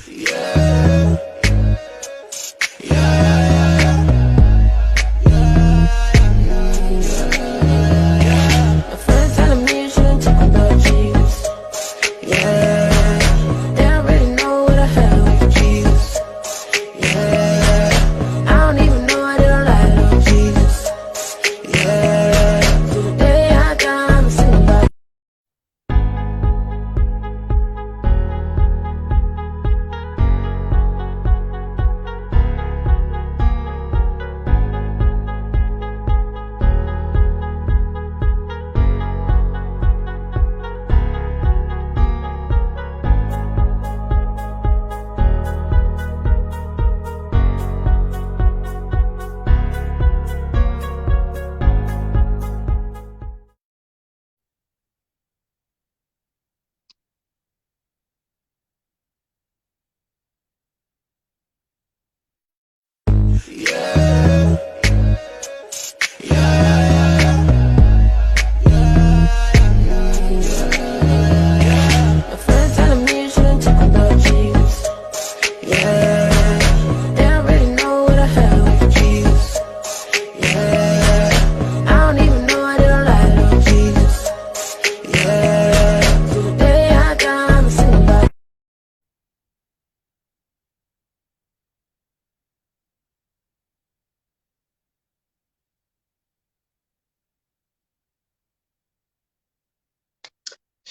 Yeah.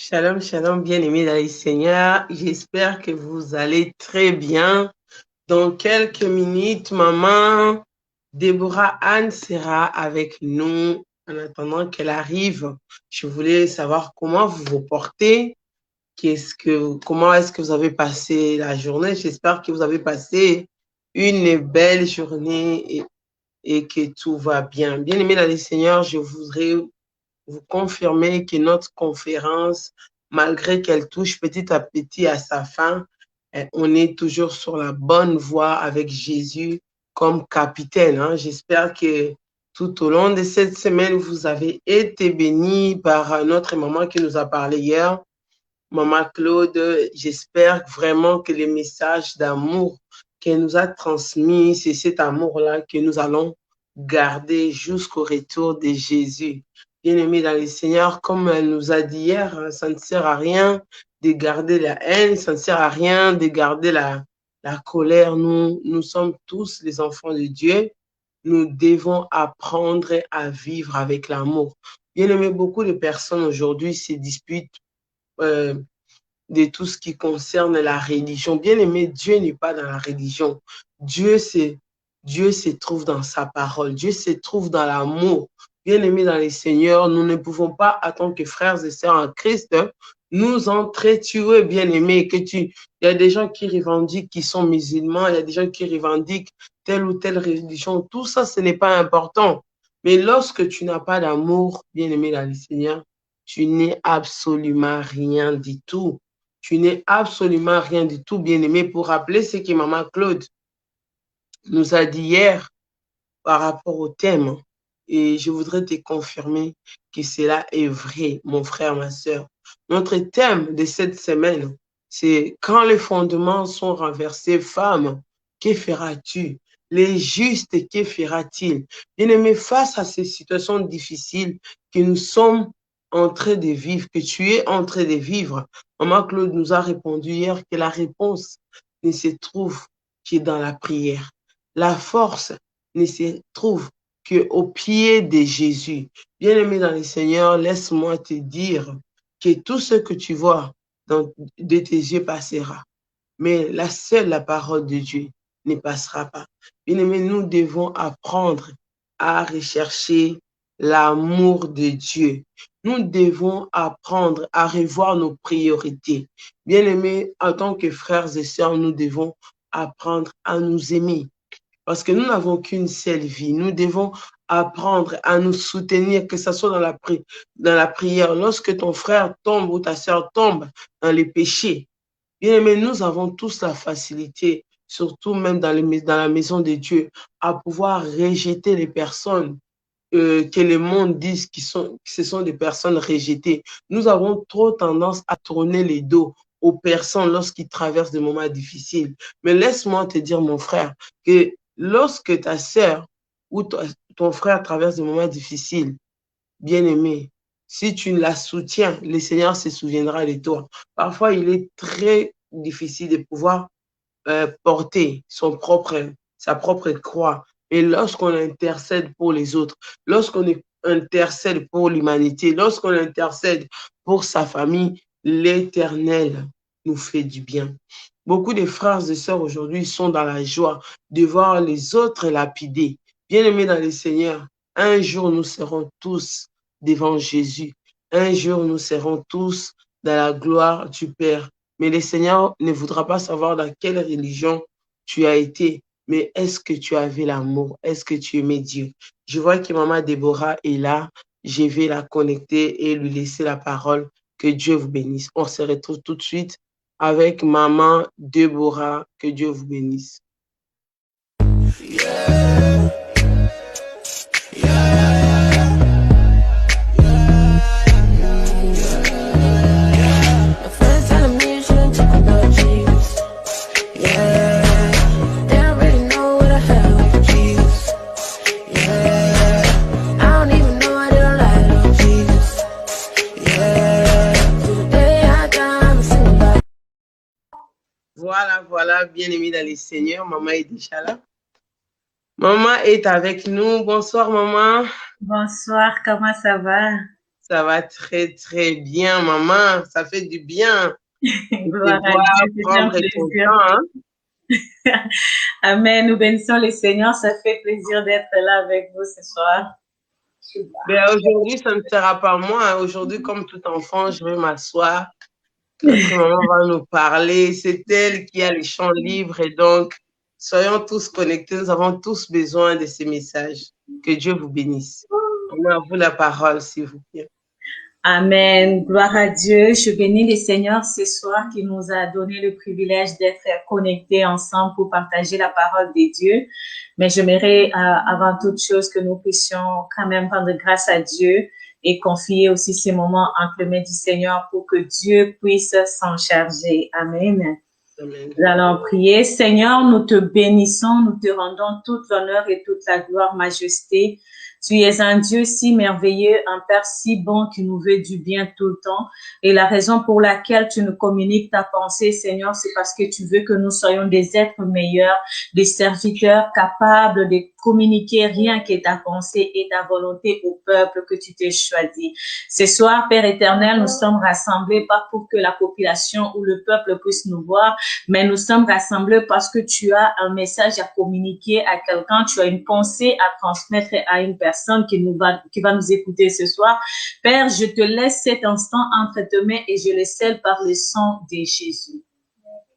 Shalom, shalom, bien-aimés dans le Seigneur. J'espère que vous allez très bien. Dans quelques minutes, maman Déborah Anne sera avec nous. En attendant qu'elle arrive, je voulais savoir comment vous vous portez. Comment est-ce que vous avez passé la journée? J'espère que vous avez passé une belle journée et que tout va bien. Bien-aimés dans le Seigneur, je voudrais vous confirmer que notre conférence, malgré qu'elle touche petit à petit à sa fin, on est toujours sur la bonne voie avec Jésus comme capitaine. Hein. J'espère que tout au long de cette semaine, vous avez été bénis par notre maman qui nous a parlé hier, maman Claude. J'espère vraiment que le message d'amour qu'elle nous a transmis, c'est cet amour-là que nous allons garder jusqu'au retour de Jésus. Bien-aimés dans le Seigneur, comme elle nous a dit hier, ça ne sert à rien de garder la haine, ça ne sert à rien de garder la colère. Nous sommes tous les enfants de Dieu. Nous devons apprendre à vivre avec l'amour. Bien-aimés, beaucoup de personnes aujourd'hui se disputent de tout ce qui concerne la religion. Bien-aimé, Dieu n'est pas dans la religion. Dieu se trouve dans sa parole. Dieu se trouve dans l'amour. Bien-aimés dans le Seigneur, nous ne pouvons pas, en tant que frères et sœurs en Christ, nous entretuer, bien-aimés. Il y a des gens qui revendiquent qu'ils sont musulmans, il y a des gens qui revendiquent telle ou telle religion. Tout ça, ce n'est pas important. Mais lorsque tu n'as pas d'amour, bien-aimé dans le Seigneur, tu n'es absolument rien du tout. Tu n'es absolument rien du tout, bien-aimé. Pour rappeler ce que maman Claude nous a dit hier par rapport au thème, et je voudrais te confirmer que cela est vrai, mon frère, ma soeur. Notre thème de cette semaine, c'est quand les fondements sont renversés, femme, que feras-tu? Les justes, que fera-t-il? Bien-aimé, face à ces situations difficiles que nous sommes en train de vivre, que tu es en train de vivre, maman Claude nous a répondu hier que la réponse ne se trouve que dans la prière. La force ne se trouve qu'au pied de Jésus. Bien-aimé dans le Seigneur, laisse-moi te dire que tout ce que tu vois de tes yeux passera. Mais la parole de Dieu ne passera pas. Bien-aimé, nous devons apprendre à rechercher l'amour de Dieu. Nous devons apprendre à revoir nos priorités. Bien-aimés, en tant que frères et sœurs, nous devons apprendre à nous aimer. Parce que nous n'avons qu'une seule vie. Nous devons apprendre à nous soutenir, que ce soit dans la prière. Lorsque ton frère tombe ou ta sœur tombe dans les péchés, bien aimé, nous avons tous la facilité, surtout même dans la maison de Dieu, à pouvoir rejeter les personnes que le monde dise que ce sont des personnes rejetées. Nous avons trop tendance à tourner les dos aux personnes lorsqu'ils traversent des moments difficiles. Mais laisse-moi te dire, mon frère, que lorsque ta sœur ou ton frère traverse des moments difficiles, bien-aimé, si tu la soutiens, le Seigneur se souviendra de toi. Parfois, il est très difficile de pouvoir porter sa propre croix. Et lorsqu'on intercède pour les autres, lorsqu'on intercède pour l'humanité, lorsqu'on intercède pour sa famille, l'Éternel nous fait du bien. Beaucoup de frères et sœurs aujourd'hui sont dans la joie de voir les autres lapidés. Bien-aimés dans le Seigneur, un jour nous serons tous devant Jésus. Un jour nous serons tous dans la gloire du Père. Mais le Seigneur ne voudra pas savoir dans quelle religion tu as été, mais est-ce que tu avais l'amour? Est-ce que tu aimais Dieu? Je vois que Maman Déborah est là. Je vais la connecter et lui laisser la parole. Que Dieu vous bénisse. On se retrouve tout de suite avec Maman Déborah. Que Dieu vous bénisse. Yeah. Voilà, bien-aimés dans les Seigneurs, Maman est déjà là. Maman est avec nous. Bonsoir, Maman. Bonsoir, comment ça va? Ça va très, très bien, Maman. Ça fait du bien. Gloire à Dieu, prendre ton temps, hein? Amen. Nous bénissons le Seigneur. Ça fait plaisir d'être là avec vous ce soir. Ben, aujourd'hui, ça ne sera pas moi. Aujourd'hui, comme tout enfant, je vais m'asseoir. Notre maman va nous parler. C'est elle qui a les champs libres et donc, soyons tous connectés. Nous avons tous besoin de ces messages. Que Dieu vous bénisse. On a vous la parole, s'il vous plaît. Amen. Gloire à Dieu. Je bénis le Seigneur ce soir qui nous a donné le privilège d'être connectés ensemble pour partager la parole de Dieu. Mais j'aimerais avant toute chose que nous puissions quand même rendre grâce à Dieu et confier aussi ces moments entre les mains du Seigneur pour que Dieu puisse s'en charger. Amen. Amen. Nous allons prier. Seigneur, nous te bénissons, nous te rendons toute l'honneur et toute la gloire, majesté. Tu es un Dieu si merveilleux, un Père si bon qui nous veut du bien tout le temps. Et la raison pour laquelle tu nous communiques ta pensée, Seigneur, c'est parce que tu veux que nous soyons des êtres meilleurs, des serviteurs capables de communiquer rien que ta pensée et ta volonté au peuple que tu t'es choisi. Ce soir, Père éternel, nous sommes rassemblés pas pour que la population ou le peuple puisse nous voir, mais nous sommes rassemblés parce que tu as un message à communiquer à quelqu'un, tu as une pensée à transmettre à une personne qui va nous écouter ce soir. Père, je te laisse cet instant entre tes mains et je le scelle par le sang de Jésus.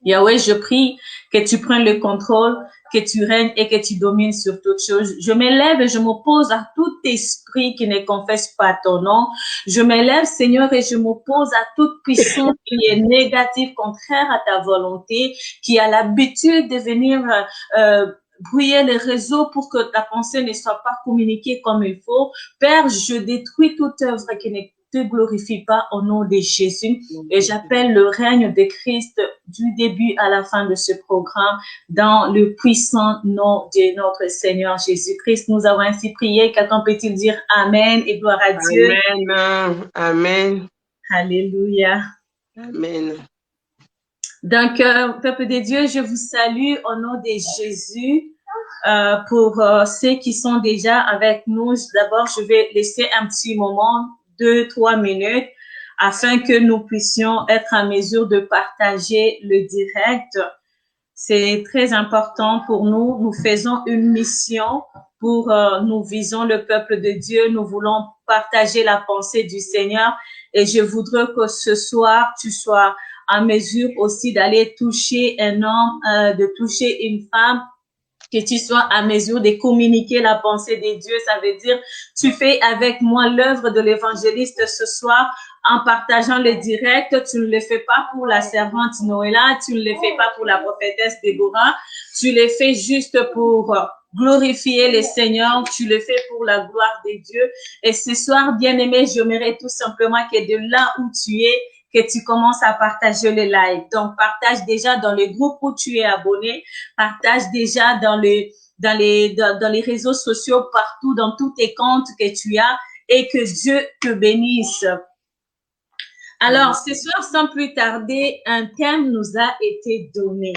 Yahweh, je prie que tu prennes le contrôle, que tu règnes et que tu domines sur toutes choses. Je m'élève et je m'oppose à tout esprit qui ne confesse pas ton nom. Je m'élève, Seigneur, et je m'oppose à toute puissance qui est négative, contraire à ta volonté, qui a l'habitude de venir brouiller les réseaux pour que ta pensée ne soit pas communiquée comme il faut. Père, je détruis toute œuvre qui ne te glorifie pas au nom de Jésus et j'appelle le règne de Christ du début à la fin de ce programme dans le puissant nom de notre Seigneur Jésus-Christ. Nous avons ainsi prié. Quelqu'un peut-il dire Amen et gloire à Dieu? Amen. Amen. Alléluia. Amen. Donc, peuple de Dieu, je vous salue au nom de Jésus. Pour ceux qui sont déjà avec nous, d'abord, je vais laisser un petit moment, 2-3 minutes, afin que nous puissions être en mesure de partager le direct. C'est très important pour nous. Nous faisons une mission pour, nous visons le peuple de Dieu. Nous voulons partager la pensée du Seigneur et je voudrais que ce soir, tu sois en mesure aussi d'aller toucher un homme, de toucher une femme, que tu sois à mesure de communiquer la pensée de Dieu. Ça veut dire, tu fais avec moi l'œuvre de l'évangéliste ce soir en partageant le direct. Tu ne le fais pas pour la servante Noëlla, tu ne le fais pas pour la prophétesse Déborah, tu le fais juste pour glorifier le Seigneur, tu le fais pour la gloire de Dieu. Et ce soir, bien-aimé, j'aimerais tout simplement que de là où tu es, que tu commences à partager les lives. Donc, partage déjà dans le groupe où tu es abonné, partage déjà dans les réseaux sociaux, partout, dans tous tes comptes que tu as, et que Dieu te bénisse. Alors, ce soir, sans plus tarder, un thème nous a été donné.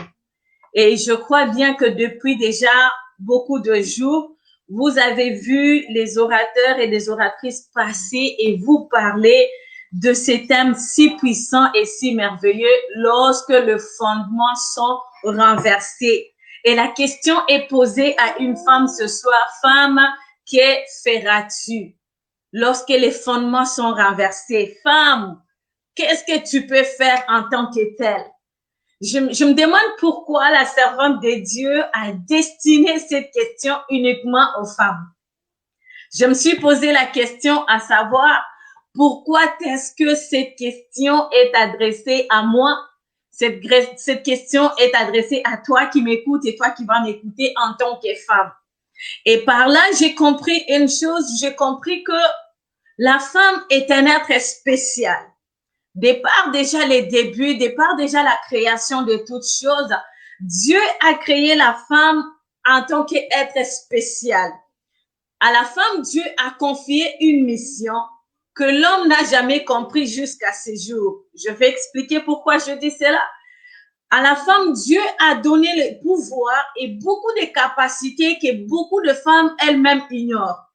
Et je crois bien que depuis déjà beaucoup de jours, vous avez vu les orateurs et les oratrices passer et vous parler de ces thèmes si puissants et si merveilleux lorsque les fondements sont renversés. Et la question est posée à une femme ce soir. Femme, que feras-tu lorsque les fondements sont renversés? Femme, qu'est-ce que tu peux faire en tant que telle? Je me demande pourquoi la servante de Dieu a destiné cette question uniquement aux femmes. Je me suis posé la question à savoir pourquoi est-ce que cette question est adressée à moi? Cette question est adressée à toi qui m'écoutes et toi qui vas m'écouter en tant que femme. Et par là, j'ai compris une chose, j'ai compris que la femme est un être spécial. Départ déjà les débuts, départ déjà la création de toutes choses, Dieu a créé la femme en tant qu'être spécial. À la femme, Dieu a confié une mission que l'homme n'a jamais compris jusqu'à ce jour. Je vais expliquer pourquoi je dis cela. À la femme, Dieu a donné le pouvoir et beaucoup de capacités que beaucoup de femmes elles-mêmes ignorent.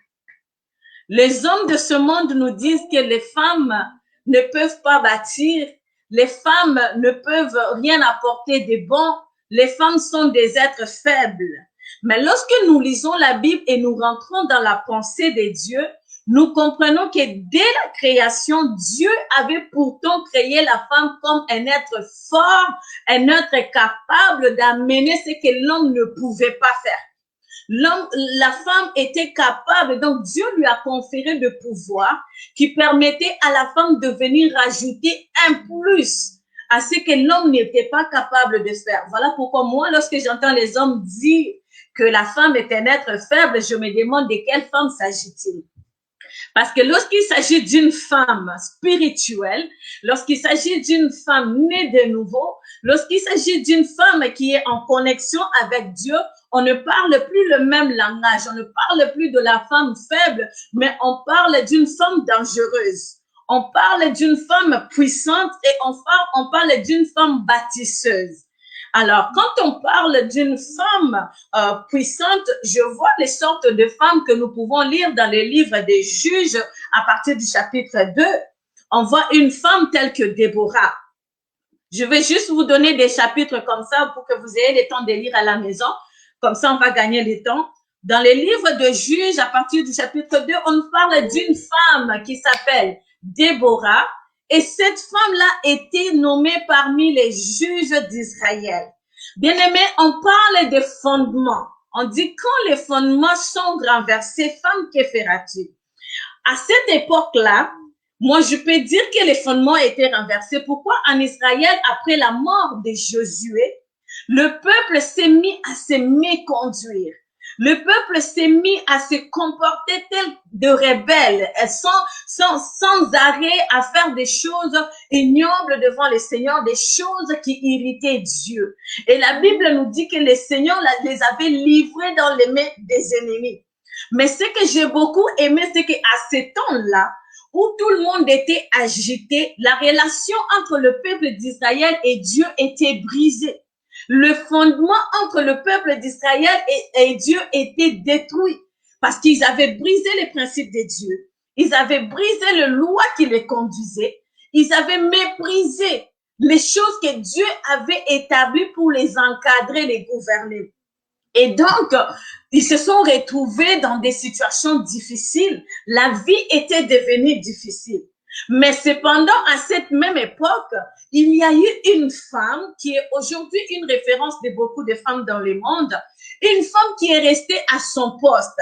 Les hommes de ce monde nous disent que les femmes ne peuvent pas bâtir, les femmes ne peuvent rien apporter de bon, les femmes sont des êtres faibles. Mais lorsque nous lisons la Bible et nous rentrons dans la pensée de Dieu, nous comprenons que dès la création, Dieu avait pourtant créé la femme comme un être fort, un être capable d'amener ce que l'homme ne pouvait pas faire. La femme était capable, donc Dieu lui a conféré le pouvoir qui permettait à la femme de venir rajouter un plus à ce que l'homme n'était pas capable de faire. Voilà pourquoi moi, lorsque j'entends les hommes dire que la femme est un être faible, je me demande de quelle femme s'agit-il. Parce que lorsqu'il s'agit d'une femme spirituelle, lorsqu'il s'agit d'une femme née de nouveau, lorsqu'il s'agit d'une femme qui est en connexion avec Dieu, on ne parle plus le même langage, on ne parle plus de la femme faible, mais on parle d'une femme dangereuse. On parle d'une femme puissante et on parle d'une femme bâtisseuse. Alors, quand on parle d'une femme puissante, je vois les sortes de femmes que nous pouvons lire dans les livres des Juges à partir du chapitre 2. On voit une femme telle que Déborah. Je vais juste vous donner des chapitres comme ça pour que vous ayez le temps de lire à la maison. Comme ça, on va gagner le temps. Dans les livres de Juges, à partir du chapitre 2, on parle d'une femme qui s'appelle Déborah. Et cette femme-là était nommée parmi les juges d'Israël. Bien-aimé, on parle des fondements. On dit quand les fondements sont renversés, femme, que feras-tu? À cette époque-là, moi, je peux dire que les fondements étaient renversés. Pourquoi en Israël, après la mort de Josué, le peuple s'est mis à se méconduire. Le peuple s'est mis à se comporter tel de rebelles, sans arrêt à faire des choses ignobles devant le Seigneur, des choses qui irritaient Dieu. Et la Bible nous dit que le Seigneur les avait livrés dans les mains des ennemis. Mais ce que j'ai beaucoup aimé, c'est qu'à ce temps-là, où tout le monde était agité, la relation entre le peuple d'Israël et Dieu était brisée. Le fondement entre le peuple d'Israël et Dieu était détruit parce qu'ils avaient brisé les principes de Dieu. Ils avaient brisé les lois qui les conduisaient. Ils avaient méprisé les choses que Dieu avait établies pour les encadrer, les gouverner. Et donc, ils se sont retrouvés dans des situations difficiles. La vie était devenue difficile. Mais cependant, à cette même époque, il y a eu une femme qui est aujourd'hui une référence de beaucoup de femmes dans le monde, une femme qui est restée à son poste,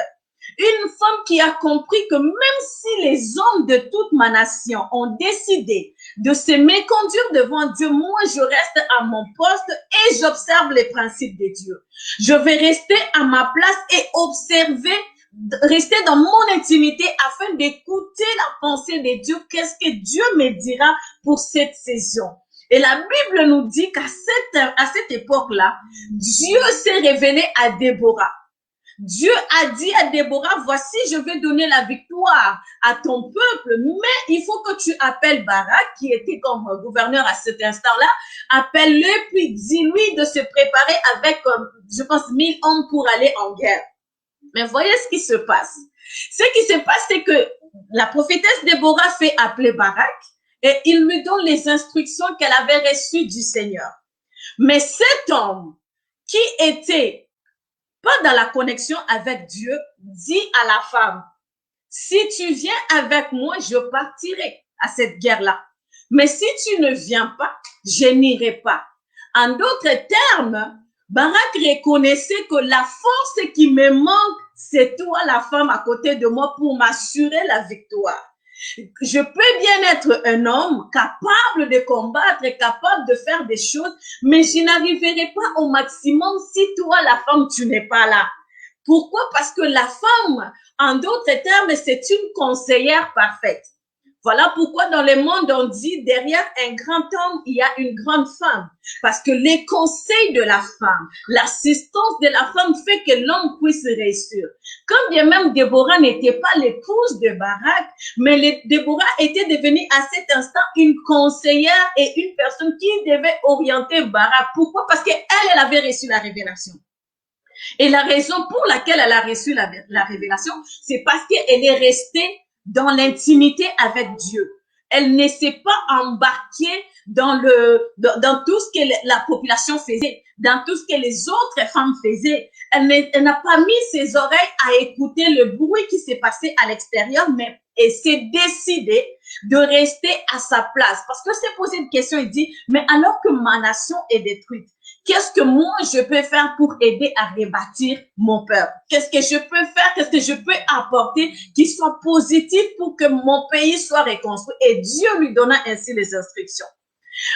une femme qui a compris que même si les hommes de toute ma nation ont décidé de se méconduire devant Dieu, moi je reste à mon poste et j'observe les principes de Dieu. Je vais rester à ma place et observer rester dans mon intimité afin d'écouter la pensée de Dieu. Qu'est-ce que Dieu me dira pour cette saison? Et la Bible nous dit qu'à cette époque-là, Dieu s'est révélé à Déborah. Dieu a dit à Déborah, voici, je vais donner la victoire à ton peuple, mais il faut que tu appelles Barak, qui était comme gouverneur à cet instant-là, appelle-le, puis dis-lui de se préparer avec, je pense, 1000 hommes pour aller en guerre. Mais voyez ce qui se passe. Ce qui se passe, c'est que la prophétesse Déborah fait appeler Barak et il lui donne les instructions qu'elle avait reçues du Seigneur. Mais cet homme qui était pas dans la connexion avec Dieu, dit à la femme, si tu viens avec moi, je partirai à cette guerre-là. Mais si tu ne viens pas, je n'irai pas. En d'autres termes, Barak reconnaissait que la force qui me manque, c'est toi, la femme, à côté de moi pour m'assurer la victoire. Je peux bien être un homme capable de combattre, capable de faire des choses, mais je n'arriverai pas au maximum si toi, la femme, tu n'es pas là. Pourquoi? Parce que la femme, en d'autres termes, c'est une conseillère parfaite. Voilà pourquoi dans le monde, on dit derrière un grand homme, il y a une grande femme. Parce que les conseils de la femme, l'assistance de la femme fait que l'homme puisse réussir. Quand bien même Déborah n'était pas l'épouse de Barak, mais Déborah était devenue à cet instant une conseillère et une personne qui devait orienter Barak. Pourquoi? Parce qu'elle avait reçu la révélation. Et la raison pour laquelle elle a reçu la révélation, c'est parce qu'elle est restée dans l'intimité avec Dieu. Elle ne s'est pas embarquée dans tout ce que la population faisait, dans tout ce que les autres femmes faisaient. Elle n'a pas mis ses oreilles à écouter le bruit qui s'est passé à l'extérieur, mais elle s'est décidée de rester à sa place. Parce que s'est posé une question, il dit, mais alors que ma nation est détruite, qu'est-ce que moi je peux faire pour aider à rebâtir mon peuple? Qu'est-ce que je peux faire? Qu'est-ce que je peux apporter qui soit positif pour que mon pays soit reconstruit? Et Dieu lui donna ainsi les instructions.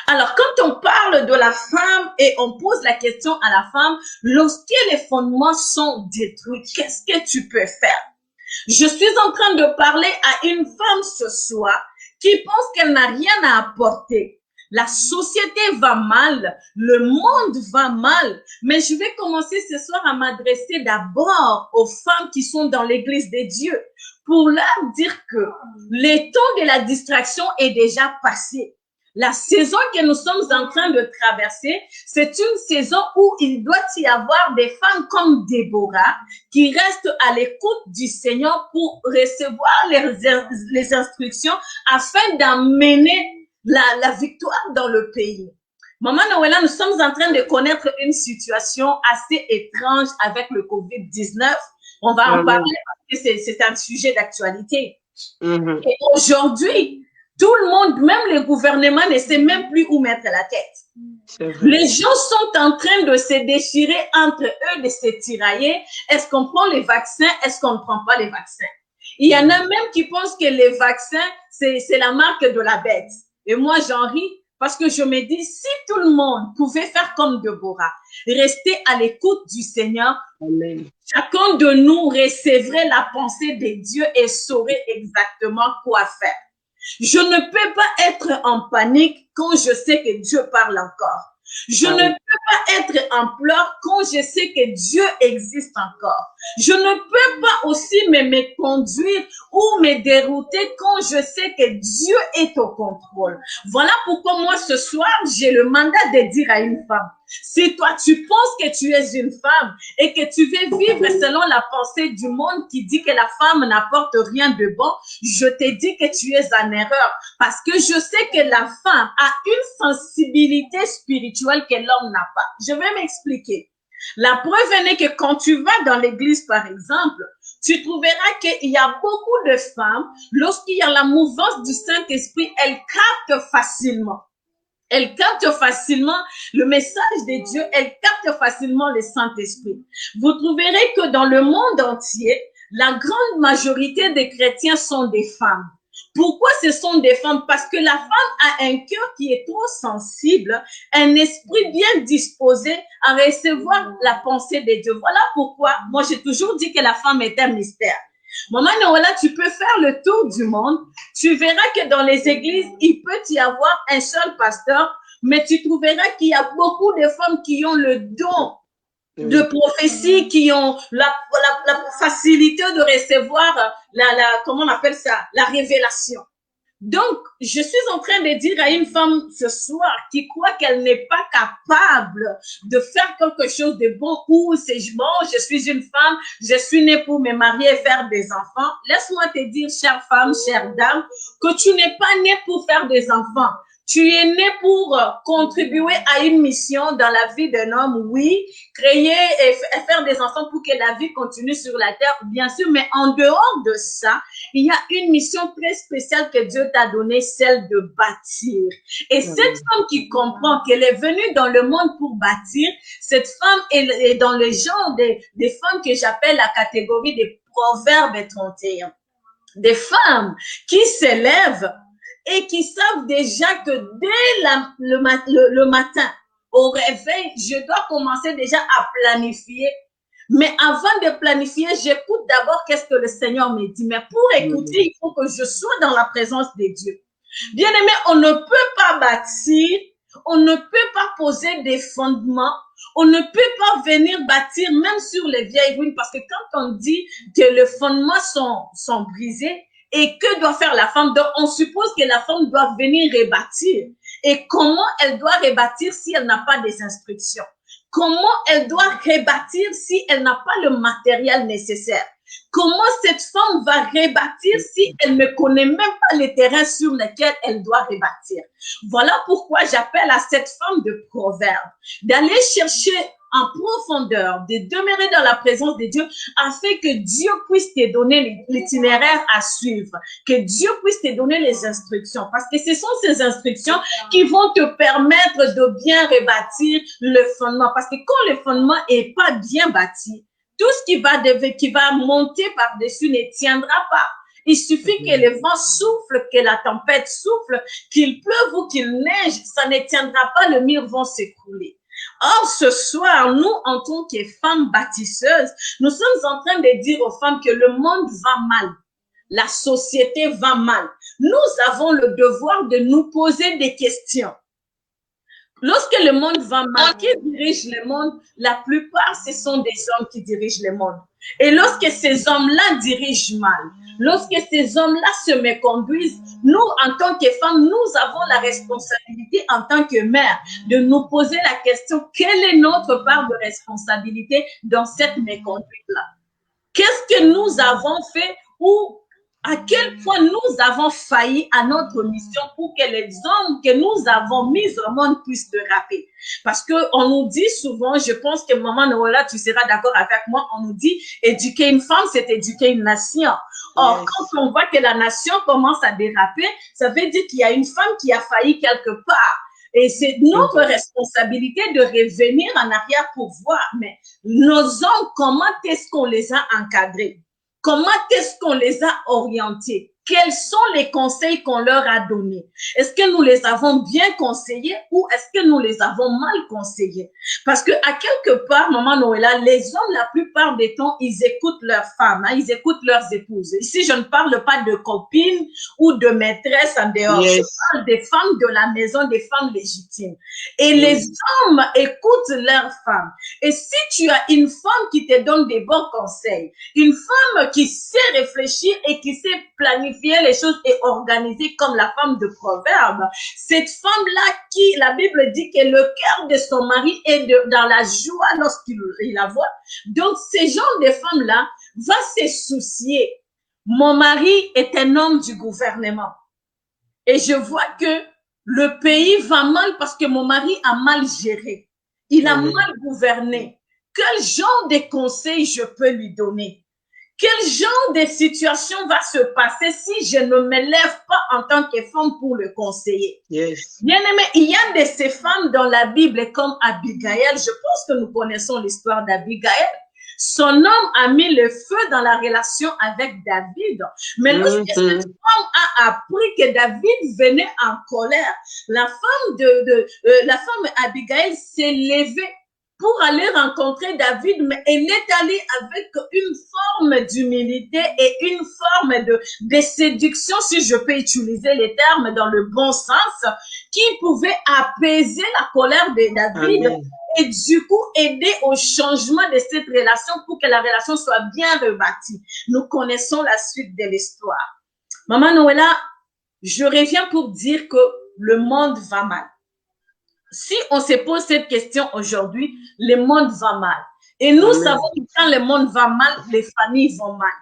Alors, quand on parle de la femme et on pose la question à la femme, lorsque les fondements sont détruits, qu'est-ce que tu peux faire? Je suis en train de parler à une femme ce soir qui pense qu'elle n'a rien à apporter. La société va mal, le monde va mal, mais je vais commencer ce soir à m'adresser d'abord aux femmes qui sont dans l'église de Dieu pour leur dire que le temps de la distraction est déjà passé. La saison que nous sommes en train de traverser, c'est une saison où il doit y avoir des femmes comme Déborah qui restent à l'écoute du Seigneur pour recevoir les instructions afin d'amener la victoire dans le pays. Maman Noëlla, nous sommes en train de connaître une situation assez étrange avec le COVID-19. On va en parler parce que c'est un sujet d'actualité. Et aujourd'hui, tout le monde, même le gouvernement, ne sait même plus où mettre la tête. Les gens sont en train de se déchirer entre eux, de se tirailler. Est-ce qu'on prend les vaccins? Est-ce qu'on ne prend pas les vaccins? Il y en a même qui pensent que les vaccins, c'est la marque de la bête. Et moi, j'en ris parce que je me dis, si tout le monde pouvait faire comme Déborah, rester à l'écoute du Seigneur, amen, chacun de nous recevrait la pensée de Dieu et saurait exactement quoi faire. Je ne peux pas être en panique quand je sais que Dieu parle encore. Je ne peux pas être en pleurs quand je sais que Dieu existe encore. Je ne peux pas aussi me conduire ou me dérouter quand je sais que Dieu est au contrôle. Voilà pourquoi moi ce soir, j'ai le mandat de dire à une femme, si toi tu penses que tu es une femme et que tu veux vivre selon la pensée du monde qui dit que la femme n'apporte rien de bon, je te dis que tu es en erreur parce que je sais que la femme a une sensibilité spirituelle que l'homme n'a pas. Je vais m'expliquer. La preuve est que quand tu vas dans l'église, par exemple, tu trouveras qu'il y a beaucoup de femmes, lorsqu'il y a la mouvance du Saint-Esprit, elles captent facilement. Elle capte facilement le message de Dieu, elle capte facilement le Saint-Esprit. Vous trouverez que dans le monde entier, la grande majorité des chrétiens sont des femmes. Pourquoi ce sont des femmes? Parce que la femme a un cœur qui est trop sensible, un esprit bien disposé à recevoir la pensée de Dieu. Voilà pourquoi moi j'ai toujours dit que la femme est un mystère. Maman Noëlla, tu peux faire le tour du monde. Tu verras que dans les églises, il peut y avoir un seul pasteur, mais tu trouveras qu'il y a beaucoup de femmes qui ont le don de prophétie, qui ont la facilité de recevoir comment on appelle ça, la révélation. Donc, je suis en train de dire à une femme ce soir qui croit qu'elle n'est pas capable de faire quelque chose de bon ou c'est bon, je suis une femme, je suis née pour me marier et faire des enfants. Laisse-moi te dire, chère femme, chère dame, que tu n'es pas née pour faire des enfants. Tu es né pour contribuer à une mission dans la vie d'un homme, oui, créer et faire des enfants pour que la vie continue sur la terre, bien sûr, mais en dehors de ça, il y a une mission très spéciale que Dieu t'a donnée, celle de bâtir. Et cette femme qui comprend qu'elle est venue dans le monde pour bâtir, cette femme est dans le genre des femmes que j'appelle la catégorie des Proverbes 31. Des femmes qui s'élèvent et qui savent déjà que dès le matin, au réveil, je dois commencer déjà à planifier. Mais avant de planifier, j'écoute d'abord qu'est-ce que le Seigneur me dit. Mais pour écouter, il faut que je sois dans la présence de Dieu. Bien aimé, on ne peut pas bâtir, on ne peut pas poser des fondements, on ne peut pas venir bâtir même sur les vieilles ruines, parce que quand on dit que les fondements sont brisés, et que doit faire la femme? Donc, on suppose que la femme doit venir rebâtir. Et comment elle doit rebâtir si elle n'a pas des instructions? Comment elle doit rebâtir si elle n'a pas le matériel nécessaire? Comment cette femme va rebâtir si elle ne connaît même pas les terrains sur lesquels elle doit rebâtir? Voilà pourquoi j'appelle à cette femme de Proverbe d'aller chercher en profondeur, de demeurer dans la présence de Dieu afin que Dieu puisse te donner l'itinéraire à suivre, que Dieu puisse te donner les instructions, parce que ce sont ces instructions qui vont te permettre de bien rebâtir le fondement, parce que quand le fondement est pas bien bâti, tout ce qui va monter par-dessus ne tiendra pas. Il suffit que le vent souffle, que la tempête souffle, qu'il pleuve ou qu'il neige, ça ne tiendra pas, le mur va s'écrouler. Or, ce soir, nous, en tant que femmes bâtisseuses, nous sommes en train de dire aux femmes que le monde va mal. La société va mal. Nous avons le devoir de nous poser des questions. Lorsque le monde va mal, qui dirige le monde? La plupart, ce sont des hommes qui dirigent le monde. Et lorsque ces hommes-là dirigent mal, lorsque ces hommes-là se méconduisent, nous, en tant que femmes, nous avons la responsabilité en tant que mères de nous poser la question, quelle est notre part de responsabilité dans cette méconduite-là? Qu'est-ce que nous avons fait ou à quel point nous avons failli à notre mission pour que les hommes que nous avons mis au monde puissent déraper. Parce que on nous dit souvent, je pense que maman Noëlla, tu seras d'accord avec moi, on nous dit éduquer une femme, c'est éduquer une nation. Or, quand on voit que la nation commence à déraper, ça veut dire qu'il y a une femme qui a failli quelque part. Et c'est notre responsabilité de revenir en arrière pour voir, mais nos hommes, comment est-ce qu'on les a encadrés? Comment est-ce qu'on les a orientés? Quels sont les conseils qu'on leur a donnés? Est-ce que nous les avons bien conseillés ou est-ce que nous les avons mal conseillés? Parce que à quelque part, maman Noëlla, les hommes, la plupart des temps, ils écoutent leurs femmes, hein, ils écoutent leurs épouses. Ici, je ne parle pas de copines ou de maîtresses en dehors. Je parle des femmes de la maison, des femmes légitimes. Et les hommes écoutent leurs femmes. Et si tu as une femme qui te donne des bons conseils, une femme qui sait réfléchir et qui sait planifier les choses et organiser comme la femme de Proverbe, cette femme-là qui, la Bible dit que le cœur de son mari est dans la joie lorsqu'il la voit. Donc, ces genres de femmes-là va se soucier. Mon mari est un homme du gouvernement. Et je vois que le pays va mal parce que mon mari a mal géré. Il a mal gouverné. Quel genre de conseils je peux lui donner? Quel genre de situation va se passer si je ne me lève pas en tant que femme pour le conseiller? Bien aimé, il y a de ces femmes dans la Bible comme Abigail. Je pense que nous connaissons l'histoire d'Abigail. Son homme a mis le feu dans la relation avec David. Mais lorsque cette femme a appris que David venait en colère, la femme Abigail s'est levée pour aller rencontrer David, mais elle est allée avec une forme d'humilité et une forme de séduction, si je peux utiliser les termes dans le bon sens, qui pouvait apaiser la colère de David. Amen. Et du coup, aider au changement de cette relation pour que la relation soit bien rebâtie. Nous connaissons la suite de l'histoire. Maman Noëlla, je reviens pour dire que le monde va mal. Si on se pose cette question aujourd'hui, le monde va mal. Et nous savons que quand le monde va mal, les familles vont mal.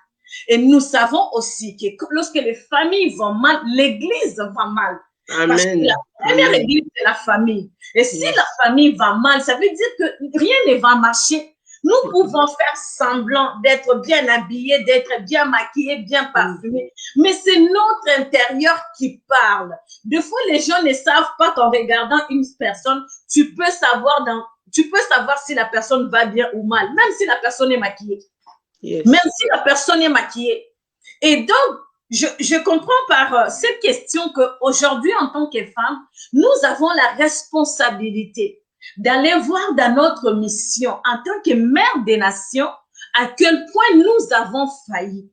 Et nous savons aussi que lorsque les familles vont mal, l'église va mal. Amen. Parce que la première église, c'est la famille. Et si la famille va mal, ça veut dire que rien ne va marcher. Nous pouvons faire semblant d'être bien habillés, d'être bien maquillés, bien parfumés. Mais c'est notre intérieur qui parle. Des fois, les gens ne savent pas qu'en regardant une personne, tu peux savoir si la personne va bien ou mal, même si la personne est maquillée. Yes. Même si la personne est maquillée. Et donc, je comprends par cette question qu'aujourd'hui, en tant que femme, nous avons la responsabilité d'aller voir dans notre mission en tant que mère des nations à quel point nous avons failli.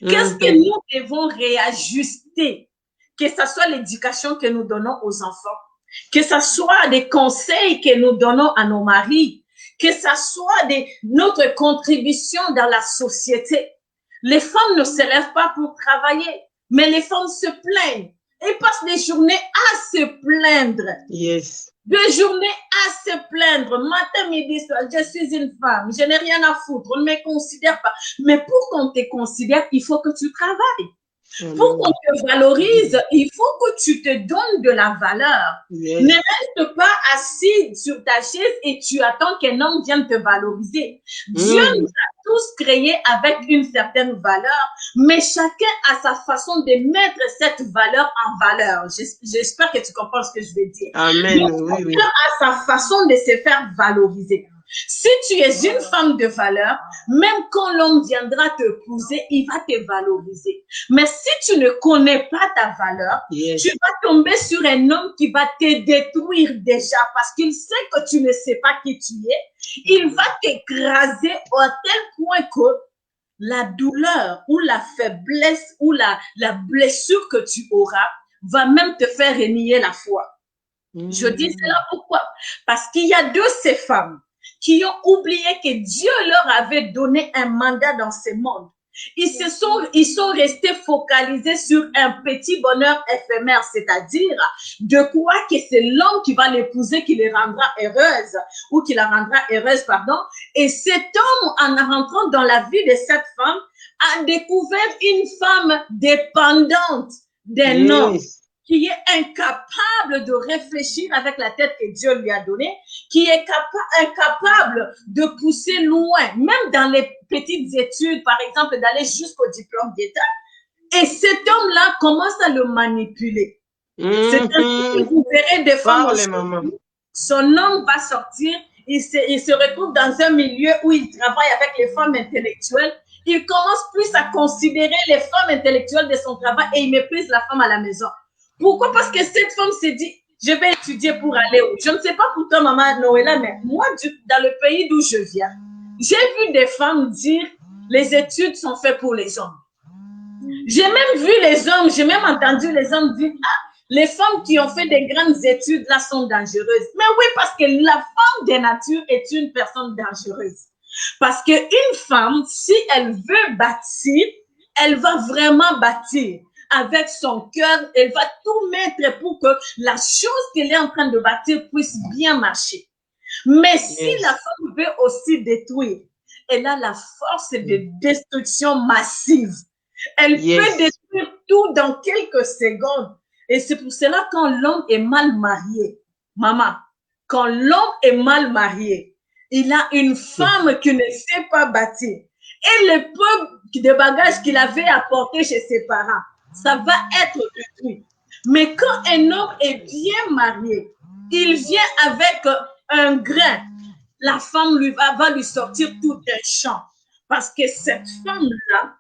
Qu'est-ce que nous devons réajuster? Que ce soit l'éducation que nous donnons aux enfants, que ce soit des conseils que nous donnons à nos maris, que ce soit notre contribution dans la société. Les femmes ne se lèvent pas pour travailler, mais les femmes se plaignent et passent des journées à se plaindre. Yes. Des journées à se plaindre, matin, midi, soir. Je suis une femme, je n'ai rien à foutre, on ne me considère pas. Mais pour qu'on te considère, il faut que tu travailles. Pour qu'on te valorise, il faut que tu te donnes de la valeur. Yes. Ne reste pas assis sur ta chaise et tu attends qu'un homme vienne te valoriser. Dieu nous a tous créés avec une certaine valeur, mais chacun a sa façon de mettre cette valeur en valeur. J'espère que tu comprends ce que je veux dire. Amen. Chacun a sa façon de se faire valoriser. Si tu es une femme de valeur, même quand l'homme viendra t'épouser, il va te valoriser. Mais si tu ne connais pas ta valeur, yes, tu vas tomber sur un homme qui va te détruire déjà parce qu'il sait que tu ne sais pas qui tu es. Il va t'écraser à tel point que la douleur ou la faiblesse ou la blessure que tu auras va même te faire renier la foi. Je dis cela pourquoi? Parce qu'il y a de ces femmes qui ont oublié que Dieu leur avait donné un mandat dans ce monde. Ils sont restés focalisés sur un petit bonheur éphémère, c'est-à-dire de quoi que c'est l'homme qui va l'épouser qui les rendra heureuses ou qui la rendra heureuse, pardon. Et cet homme, en rentrant dans la vie de cette femme, a découvert une femme dépendante d'un homme qui est incapable de réfléchir avec la tête que Dieu lui a donnée, qui est incapable de pousser loin, même dans les petites études, par exemple, d'aller jusqu'au diplôme d'État. Et cet homme-là commence à le manipuler. C'est ainsi que vous verrez des femmes. Son homme va sortir, il se retrouve dans un milieu où il travaille avec les femmes intellectuelles. Il commence plus à considérer les femmes intellectuelles de son travail et il méprise la femme à la maison. Pourquoi? Parce que cette femme s'est dit, je vais étudier pour aller où? Je ne sais pas pour toi, maman Noëlla, mais moi, dans le pays d'où je viens, j'ai vu des femmes dire, les études sont faites pour les hommes. J'ai même vu les hommes, j'ai même entendu les hommes dire, ah, les femmes qui ont fait des grandes études là sont dangereuses. Mais oui, parce que la femme de nature est une personne dangereuse. Parce qu'une femme, si elle veut bâtir, elle va vraiment bâtir. Avec son cœur, elle va tout mettre pour que la chose qu'elle est en train de bâtir puisse bien marcher. Mais si la femme veut aussi détruire, elle a la force de destruction massive. Elle peut détruire tout dans quelques secondes. Et c'est pour cela quand l'homme est mal marié, maman, quand l'homme est mal marié, il a une femme qui ne sait pas bâtir. Et le peu de bagages qu'il avait apporté chez ses parents, ça va être détruit. Mais quand un homme est bien marié, il vient avec un grain, la femme va lui sortir tout un champ. Parce que cette femme-là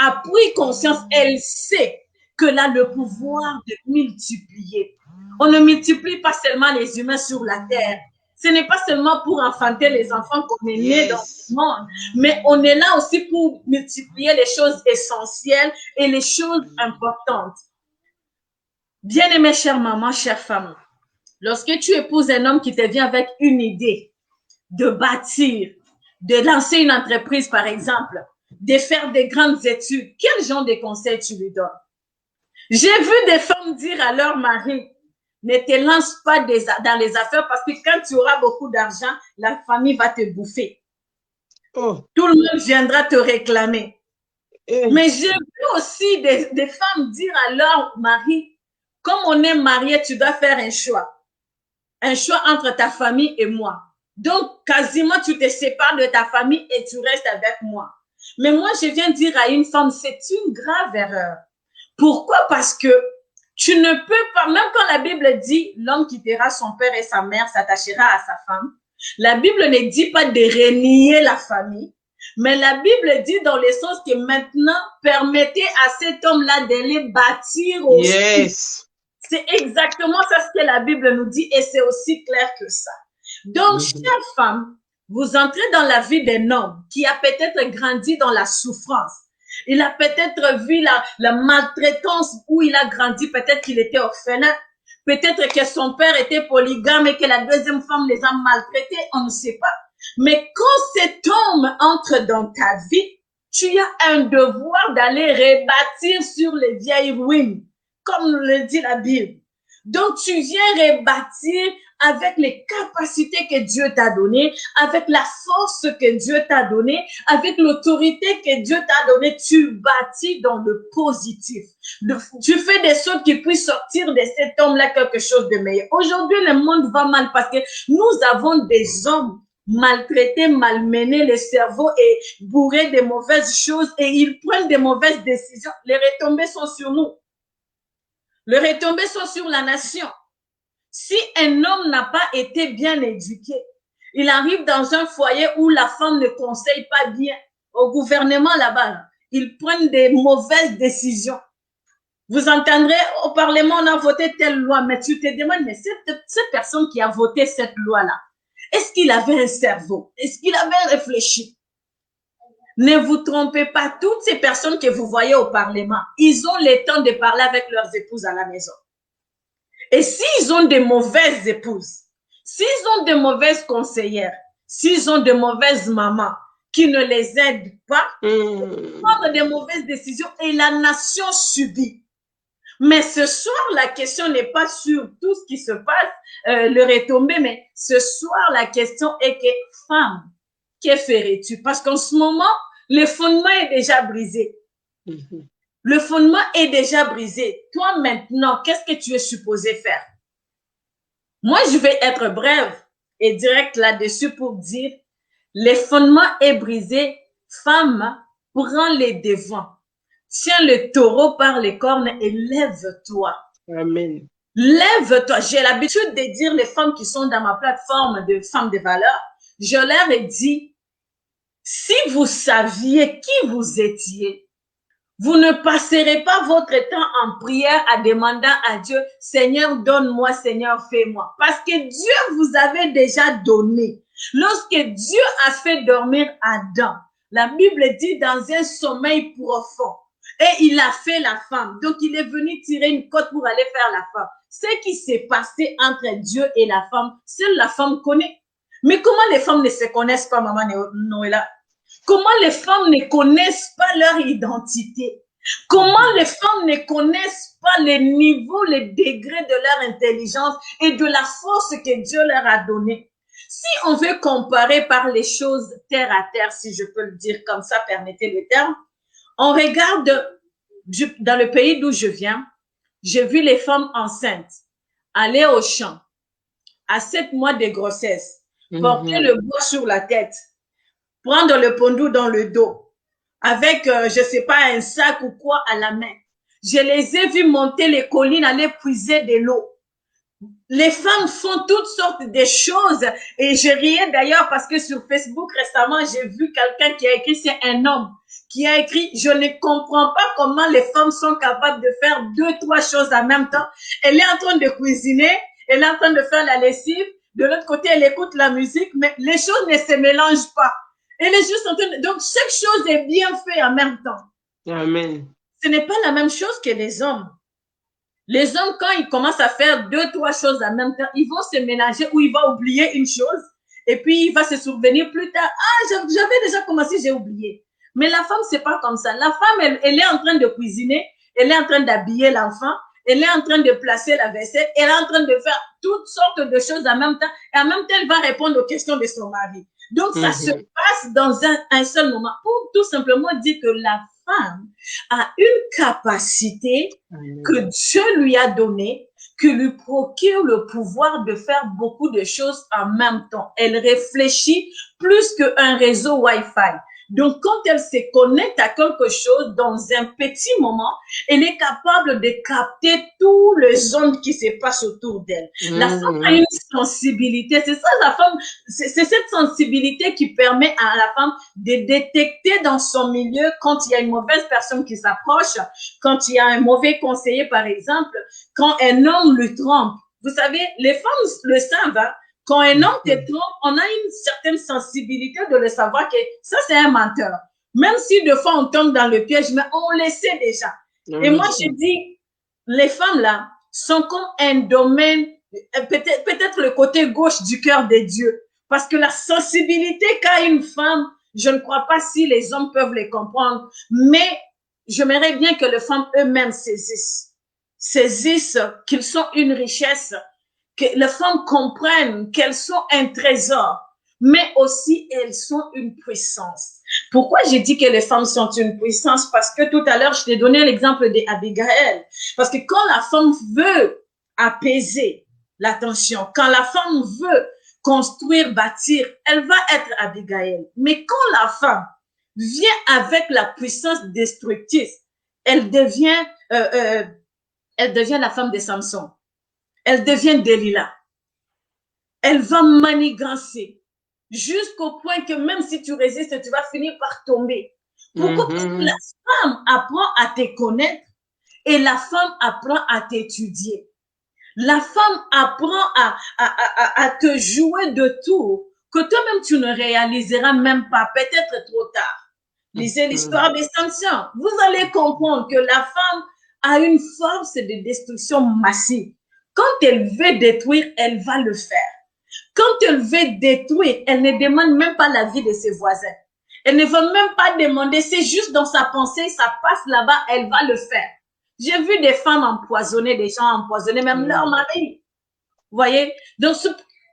a pris conscience, elle sait qu'elle a le pouvoir de multiplier. On ne multiplie pas seulement les humains sur la terre. Ce n'est pas seulement pour enfanter les enfants qu'on est né dans le monde, mais on est là aussi pour multiplier les choses essentielles et les choses importantes. Bien-aimée chère maman, chère femme, lorsque tu épouses un homme qui te vient avec une idée de bâtir, de lancer une entreprise par exemple, de faire des grandes études, quel genre de conseils tu lui donnes? J'ai vu des femmes dire à leur mari, ne te lance pas dans les affaires parce que quand tu auras beaucoup d'argent, la famille va te bouffer. Oh. Tout le monde viendra te réclamer. Mais j'ai vu aussi des femmes dire à leur mari, comme on est marié, tu dois faire un choix entre ta famille et moi. Donc, quasiment, tu te sépares de ta famille et tu restes avec moi. Mais moi, je viens dire à une femme, c'est une grave erreur. Pourquoi? Parce que tu ne peux pas, même quand la Bible dit, l'homme quittera son père et sa mère, s'attachera à sa femme, la Bible ne dit pas de renier la famille, mais la Bible dit dans le sens que maintenant, permettez à cet homme-là d'aller bâtir aussi. Yes. C'est exactement ça ce que la Bible nous dit et c'est aussi clair que ça. Donc, chère femme, vous entrez dans la vie d'un homme qui a peut-être grandi dans la souffrance. Il a peut-être vu la maltraitance où il a grandi. Peut-être qu'il était orphelin. Peut-être que son père était polygame et que la deuxième femme les a maltraités. On ne sait pas. Mais quand cet homme entre dans ta vie, tu as un devoir d'aller rebâtir sur les vieilles ruines, comme le dit la Bible. Donc, tu viens rebâtir avec les capacités que Dieu t'a données, avec la force que Dieu t'a donnée, avec l'autorité que Dieu t'a donnée, tu bâtis dans le positif. Tu fais des choses qui puissent sortir de cet homme-là quelque chose de meilleur. Aujourd'hui, le monde va mal parce que nous avons des hommes maltraités, malmenés, le cerveau est bourré de mauvaises choses et ils prennent de mauvaises décisions. Les retombées sont sur nous. Les retombées sont sur la nation. Si un homme n'a pas été bien éduqué, il arrive dans un foyer où la femme ne conseille pas bien, au gouvernement là-bas, ils prennent des mauvaises décisions. Vous entendrez, au Parlement, on a voté telle loi, mais tu te demandes, mais cette personne qui a voté cette loi-là, est-ce qu'il avait un cerveau? Est-ce qu'il avait réfléchi? Ne vous trompez pas, toutes ces personnes que vous voyez au Parlement, ils ont le temps de parler avec leurs épouses à la maison. Et s'ils ont des mauvaises épouses, s'ils ont de mauvaises conseillères, s'ils ont de mauvaises mamans qui ne les aident pas, ils prennent des mauvaises décisions et la nation subit. Mais ce soir, la question n'est pas sur tout ce qui se passe, le retombé, mais ce soir, la question est que, femme, que ferais-tu? Parce qu'en ce moment, le fondement est déjà brisé. Le fondement est déjà brisé. Toi, maintenant, qu'est-ce que tu es supposé faire? Moi, je vais être brève et direct là-dessus pour dire, le fondement est brisé. Femme, prends les devants. Tiens le taureau par les cornes et lève-toi. Amen. Lève-toi. J'ai l'habitude de dire les femmes qui sont dans ma plateforme de femmes de valeur, je leur ai dit, si vous saviez qui vous étiez, vous ne passerez pas votre temps en prière à demander à Dieu, Seigneur, donne-moi, Seigneur, fais-moi. Parce que Dieu vous avait déjà donné. Lorsque Dieu a fait dormir Adam, la Bible dit dans un sommeil profond. Et il a fait la femme. Donc, il est venu tirer une côte pour aller faire la femme. Ce qui s'est passé entre Dieu et la femme, seule la femme connaît. Mais comment les femmes ne se connaissent pas, maman Noëlla? Comment les femmes ne connaissent pas leur identité? Comment les femmes ne connaissent pas les niveaux, les degrés de leur intelligence et de la force que Dieu leur a donnée? Si on veut comparer par les choses terre à terre, si je peux le dire comme ça, permettez le terme, on regarde dans le pays d'où je viens, j'ai vu les femmes enceintes aller au champ à 7 mois de grossesse, porter le bois sur la tête, prendre le pondou dans le dos, avec, je sais pas, un sac ou quoi à la main. Je les ai vus monter les collines, aller puiser de l'eau. Les femmes font toutes sortes de choses. Et je riais d'ailleurs parce que sur Facebook récemment, j'ai vu quelqu'un qui a écrit, c'est un homme, qui a écrit, je ne comprends pas comment les femmes sont capables de faire 2, 3 choses en même temps. Elle est en train de cuisiner, elle est en train de faire la lessive, de l'autre côté, elle écoute la musique, mais les choses ne se mélangent pas. Elle est juste en train de... Donc, chaque chose est bien faite en même temps. Amen. Ce n'est pas la même chose que les hommes. Les hommes, quand ils commencent à faire 2, 3 choses en même temps, ils vont se mélanger ou ils vont oublier une chose et puis il va se souvenir plus tard. Ah, j'avais déjà commencé, j'ai oublié. Mais la femme, c'est pas comme ça. La femme, elle est en train de cuisiner, elle est en train d'habiller l'enfant, elle est en train de placer la vaisselle, elle est en train de faire toutes sortes de choses en même temps et en même temps, elle va répondre aux questions de son mari. Donc, ça se passe dans un seul moment pour tout simplement dire que la femme a une capacité que Dieu lui a donnée, qui lui procure le pouvoir de faire beaucoup de choses en même temps. Elle réfléchit plus qu'un réseau Wi-Fi. Donc, quand elle se connecte à quelque chose dans un petit moment, elle est capable de capter tous les ondes qui se passent autour d'elle. La femme a une sensibilité. C'est ça, la femme, c'est cette sensibilité qui permet à la femme de détecter dans son milieu quand il y a une mauvaise personne qui s'approche, quand il y a un mauvais conseiller, par exemple, quand un homme le trompe. Vous savez, les femmes le savent, hein? Quand un homme te trompe, on a une certaine sensibilité de le savoir que ça, c'est un menteur. Même si de fois on tombe dans le piège, mais on le sait déjà. Et moi, je dis, les femmes là sont comme un domaine, peut-être le côté gauche du cœur de Dieu. Parce que la sensibilité qu'a une femme, je ne crois pas si les hommes peuvent les comprendre, mais j'aimerais bien que les femmes eux-mêmes saisissent qu'ils sont une richesse, que les femmes comprennent qu'elles sont un trésor, mais aussi elles sont une puissance. Pourquoi j'ai dit que les femmes sont une puissance? Parce que tout à l'heure, je t'ai donné l'exemple d'Abigail. Parce que quand la femme veut apaiser la tension, quand la femme veut construire, bâtir, elle va être Abigail. Mais quand la femme vient avec la puissance destructrice, elle devient la femme de Samson. Elle devient Delilah. Elle va manigancer jusqu'au point que même si tu résistes, tu vas finir par tomber. Pourquoi? Parce que la femme apprend à te connaître et la femme apprend à t'étudier. La femme apprend à te jouer de tours que toi-même tu ne réaliseras même pas, peut-être trop tard. Lisez l'histoire des Samson. Vous allez comprendre que la femme a une force de destruction massive. Quand elle veut détruire, elle va le faire. Quand elle veut détruire, elle ne demande même pas l'avis de ses voisins. Elle ne va même pas demander, c'est juste dans sa pensée, ça passe là-bas, elle va le faire. J'ai vu des femmes empoisonner, des gens empoisonner, même leur mari. Vous voyez? Donc,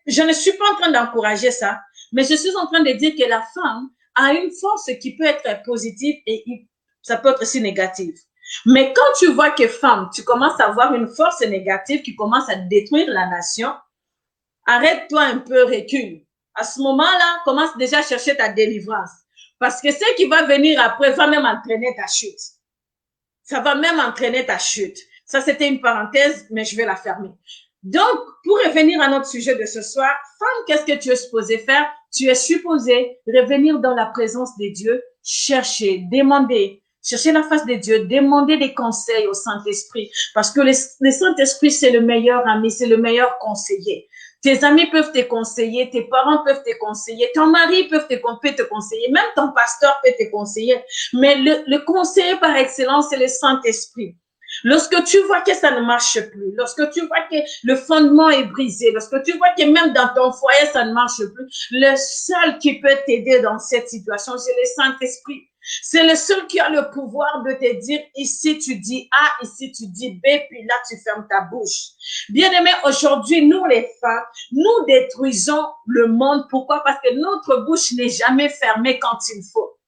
je ne suis pas en train d'encourager ça, mais je suis en train de dire que la femme a une force qui peut être positive et ça peut être aussi négative. Mais quand tu vois que femme, tu commences à avoir une force négative qui commence à détruire la nation, arrête-toi un peu, recule. À ce moment-là, commence déjà à chercher ta délivrance. Parce que ce qui va venir après va même entraîner ta chute. Ça va même entraîner ta chute. Ça, c'était une parenthèse, mais je vais la fermer. Donc, pour revenir à notre sujet de ce soir, femme, qu'est-ce que tu es supposée faire? Tu es supposée revenir dans la présence de Dieu, chercher, demander, chercher la face de Dieu, demander des conseils au Saint-Esprit. Parce que le Saint-Esprit, c'est le meilleur ami, c'est le meilleur conseiller. Tes amis peuvent te conseiller, tes parents peuvent te conseiller, ton mari peut te conseiller, même ton pasteur peut te conseiller. Mais le conseiller par excellence, c'est le Saint-Esprit. Lorsque tu vois que ça ne marche plus, lorsque tu vois que le fondement est brisé, lorsque tu vois que même dans ton foyer, ça ne marche plus, le seul qui peut t'aider dans cette situation, c'est le Saint-Esprit. C'est le seul qui a le pouvoir de te dire, ici tu dis A, ici tu dis B, puis là tu fermes ta bouche. Bien-aimés, aujourd'hui, nous les femmes, nous détruisons le monde. Pourquoi? Parce que notre bouche n'est jamais fermée quand il faut.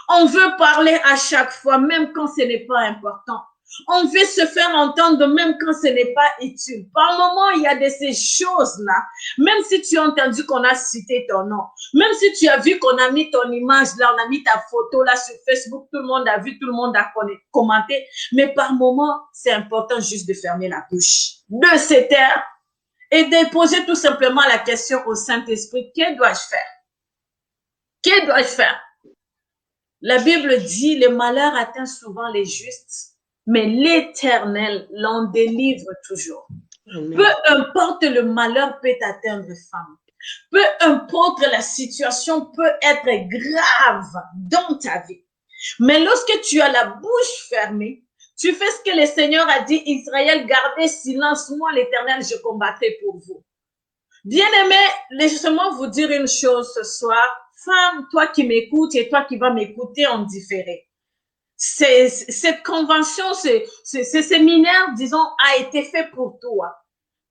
On veut parler à chaque fois, même quand ce n'est pas important. On veut se faire entendre même quand ce n'est pas utile. Par moment, il y a de ces choses-là. Même si tu as entendu qu'on a cité ton nom, même si tu as vu qu'on a mis ton image là, on a mis ta photo là sur Facebook, tout le monde a vu, tout le monde a commenté. Mais par moment, c'est important juste de fermer la bouche, de se taire et de poser tout simplement la question au Saint-Esprit, que dois-je faire? Que dois-je faire? La Bible dit, le malheur atteint souvent les justes, mais l'Éternel l'en délivre toujours. Amen. Peu importe le malheur peut atteindre femme. Peu importe la situation peut être grave dans ta vie. Mais lorsque tu as la bouche fermée, tu fais ce que le Seigneur a dit, Israël, gardez silence, moi l'Éternel, je combattrai pour vous. Bien-aimé, laissez-moi vous dire une chose ce soir. Femme, toi qui m'écoutes et toi qui vas m'écouter en différé. Cette convention, ce séminaire, disons, a été fait pour toi.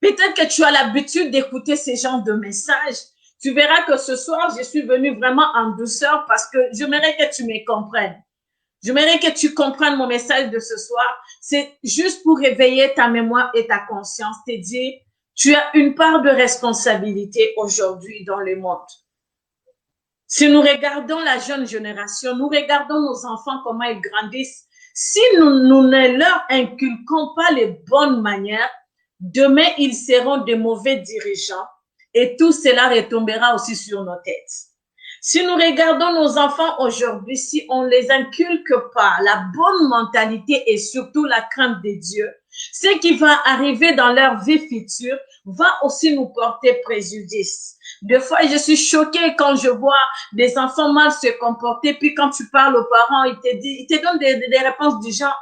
Peut-être que tu as l'habitude d'écouter ces genres de messages. Tu verras que ce soir, je suis venue vraiment en douceur parce que j'aimerais que tu me comprennes. J'aimerais que tu comprennes mon message de ce soir. C'est juste pour réveiller ta mémoire et ta conscience, te dire, tu as une part de responsabilité aujourd'hui dans le monde. Si nous regardons la jeune génération, nous regardons nos enfants, comment ils grandissent, si nous ne leur inculquons pas les bonnes manières, demain, ils seront de mauvais dirigeants et tout cela retombera aussi sur nos têtes. Si nous regardons nos enfants aujourd'hui, si on ne les inculque pas la bonne mentalité et surtout la crainte de Dieu, ce qui va arriver dans leur vie future va aussi nous porter préjudice. Des fois, je suis choquée quand je vois des enfants mal se comporter, puis quand tu parles aux parents, ils te donnent des réponses du genre,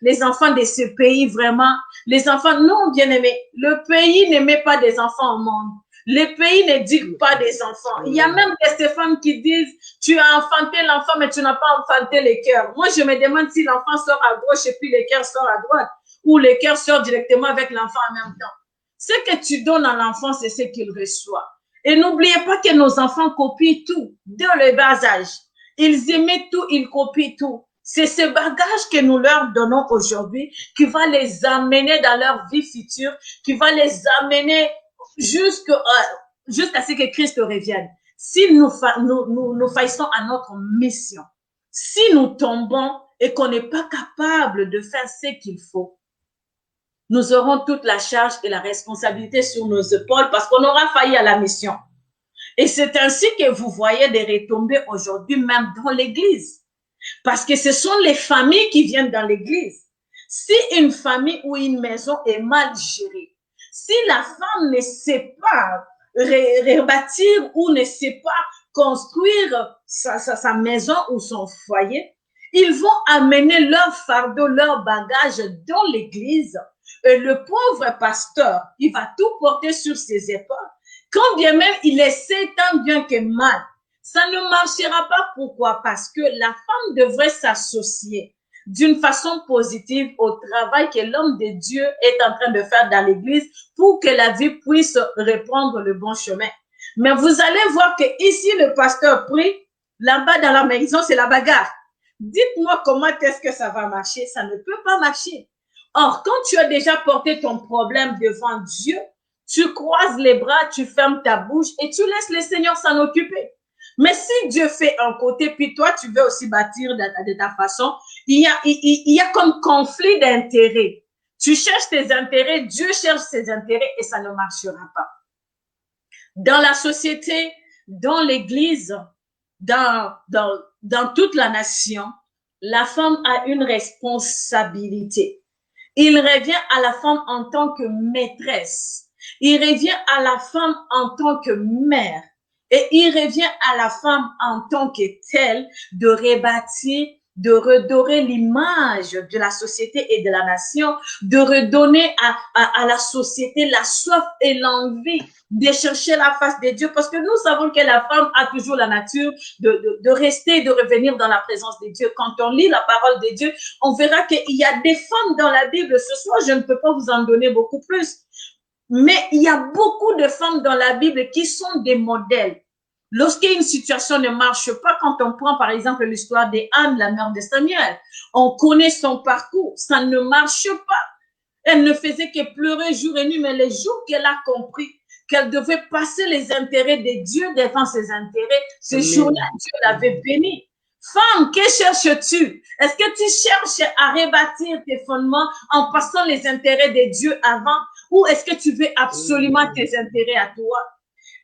les enfants de ce pays, vraiment, les enfants, non, bien aimés, le pays ne met pas des enfants au monde. Le pays ne dit pas des enfants. Il y a même des femmes qui disent, tu as enfanté l'enfant, mais tu n'as pas enfanté le cœur. Moi, je me demande si l'enfant sort à gauche et puis le cœur sort à droite, ou le cœur sort directement avec l'enfant en même temps. Ce que tu donnes à l'enfant, c'est ce qu'il reçoit. Et n'oubliez pas que nos enfants copient tout, dès le bas âge. Ils imitent tout, ils copient tout. C'est ce bagage que nous leur donnons aujourd'hui qui va les amener dans leur vie future, qui va les amener jusqu'à ce que Christ revienne. Si nous faillissons à notre mission, si nous tombons et qu'on n'est pas capable de faire ce qu'il faut, nous aurons toute la charge et la responsabilité sur nos épaules parce qu'on aura failli à la mission. Et c'est ainsi que vous voyez des retombées aujourd'hui même dans l'église. Parce que ce sont les familles qui viennent dans l'église. Si une famille ou une maison est mal gérée, si la femme ne sait pas rebâtir ou ne sait pas construire sa maison ou son foyer, ils vont amener leur fardeau, leur bagage dans l'église. Et le pauvre pasteur, il va tout porter sur ses épaules. Quand bien même il essaie tant bien que mal, ça ne marchera pas. Pourquoi? Parce que la femme devrait s'associer d'une façon positive au travail que l'homme de Dieu est en train de faire dans l'église pour que la vie puisse reprendre le bon chemin. Mais vous allez voir que ici, le pasteur prie, là-bas dans la maison, c'est la bagarre. Dites-moi comment est-ce que ça va marcher? Ça ne peut pas marcher. Or, quand tu as déjà porté ton problème devant Dieu, tu croises les bras, tu fermes ta bouche et tu laisses le Seigneur s'en occuper. Mais si Dieu fait un côté, puis toi, tu veux aussi bâtir de ta façon, il y a comme conflit d'intérêts. Tu cherches tes intérêts, Dieu cherche ses intérêts et ça ne marchera pas. Dans la société, dans l'église, dans toute la nation, la femme a une responsabilité. Il revient à la femme en tant que maîtresse. Il revient à la femme en tant que mère. Et il revient à la femme en tant que telle de rebâtir, de redorer l'image de la société et de la nation, de redonner à la société la soif et l'envie de chercher la face de Dieu. Parce que nous savons que la femme a toujours la nature de rester, de revenir dans la présence de Dieu. Quand on lit la parole de Dieu, on verra qu'il y a des femmes dans la Bible. Ce soir, je ne peux pas vous en donner beaucoup plus. Mais il y a beaucoup de femmes dans la Bible qui sont des modèles. Lorsqu'une situation ne marche pas, quand on prend par exemple l'histoire d'Anne, la mère de Samuel, on connaît son parcours, ça ne marche pas. Elle ne faisait que pleurer jour et nuit, mais les jours qu'elle a compris qu'elle devait passer les intérêts de Dieu devant ses intérêts, ce jour-là, Dieu l'avait bénie. Femme, que cherches-tu? Est-ce que tu cherches à rebâtir tes fondements en passant les intérêts de Dieu avant? ou est-ce que tu veux absolument tes intérêts à toi?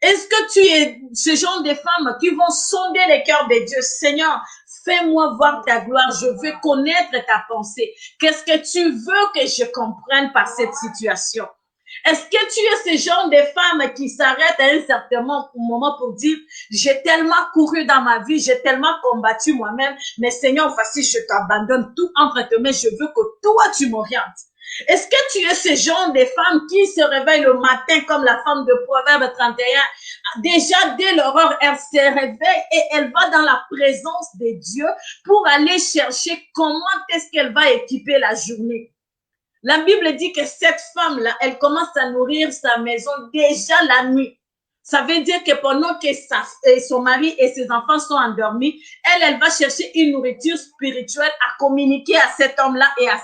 Est-ce que tu es ce genre de femmes qui vont sonder les cœurs de Dieu? Seigneur, fais-moi voir ta gloire. Je veux connaître ta pensée. Qu'est-ce que tu veux que je comprenne par cette situation? Est-ce que tu es ce genre de femme qui s'arrête à un certain moment pour dire, j'ai tellement couru dans ma vie, j'ai tellement combattu moi-même, mais Seigneur, voici, je t'abandonne tout entre tes mains, je veux que toi, tu m'orientes. Est-ce que tu es ce genre de femme qui se réveille le matin comme la femme de Proverbe 31? Déjà, dès l'aurore, elle se réveille et elle va dans la présence de Dieu pour aller chercher comment est-ce qu'elle va équiper la journée. La Bible dit que cette femme-là, elle commence à nourrir sa maison déjà la nuit. Ça veut dire que pendant que son mari et ses enfants sont endormis, elle va chercher une nourriture spirituelle à communiquer à cet homme-là et à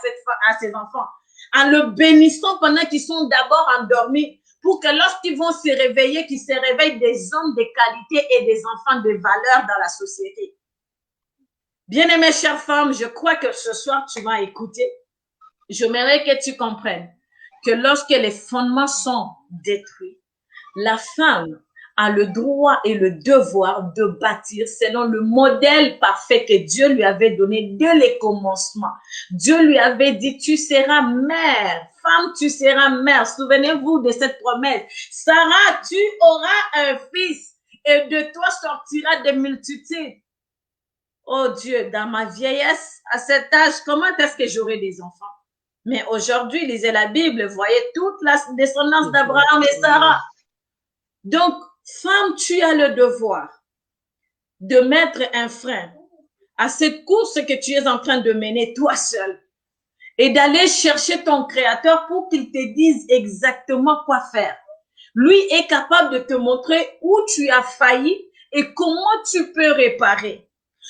ses enfants. En le bénissant pendant qu'ils sont d'abord endormis, pour que lorsqu'ils vont se réveiller, qu'ils se réveillent des hommes de qualité et des enfants de valeur dans la société. Bien-aimée chère femme, je crois que ce soir, tu m'as écouté. J'aimerais que tu comprennes que lorsque les fondements sont détruits, la femme a le droit et le devoir de bâtir selon le modèle parfait que Dieu lui avait donné dès le commencement. Dieu lui avait dit, tu seras mère. Femme, tu seras mère. Souvenez-vous de cette promesse. Sarah, tu auras un fils et de toi sortira des multitudes. Oh Dieu, dans ma vieillesse, à cet âge, comment est-ce que j'aurai des enfants? Mais aujourd'hui, lisez la Bible, voyez toute la descendance d'Abraham et Sarah. Donc, femme, tu as le devoir de mettre un frein à cette course que tu es en train de mener toi seule et d'aller chercher ton Créateur pour qu'il te dise exactement quoi faire. Lui est capable de te montrer où tu as failli et comment tu peux réparer.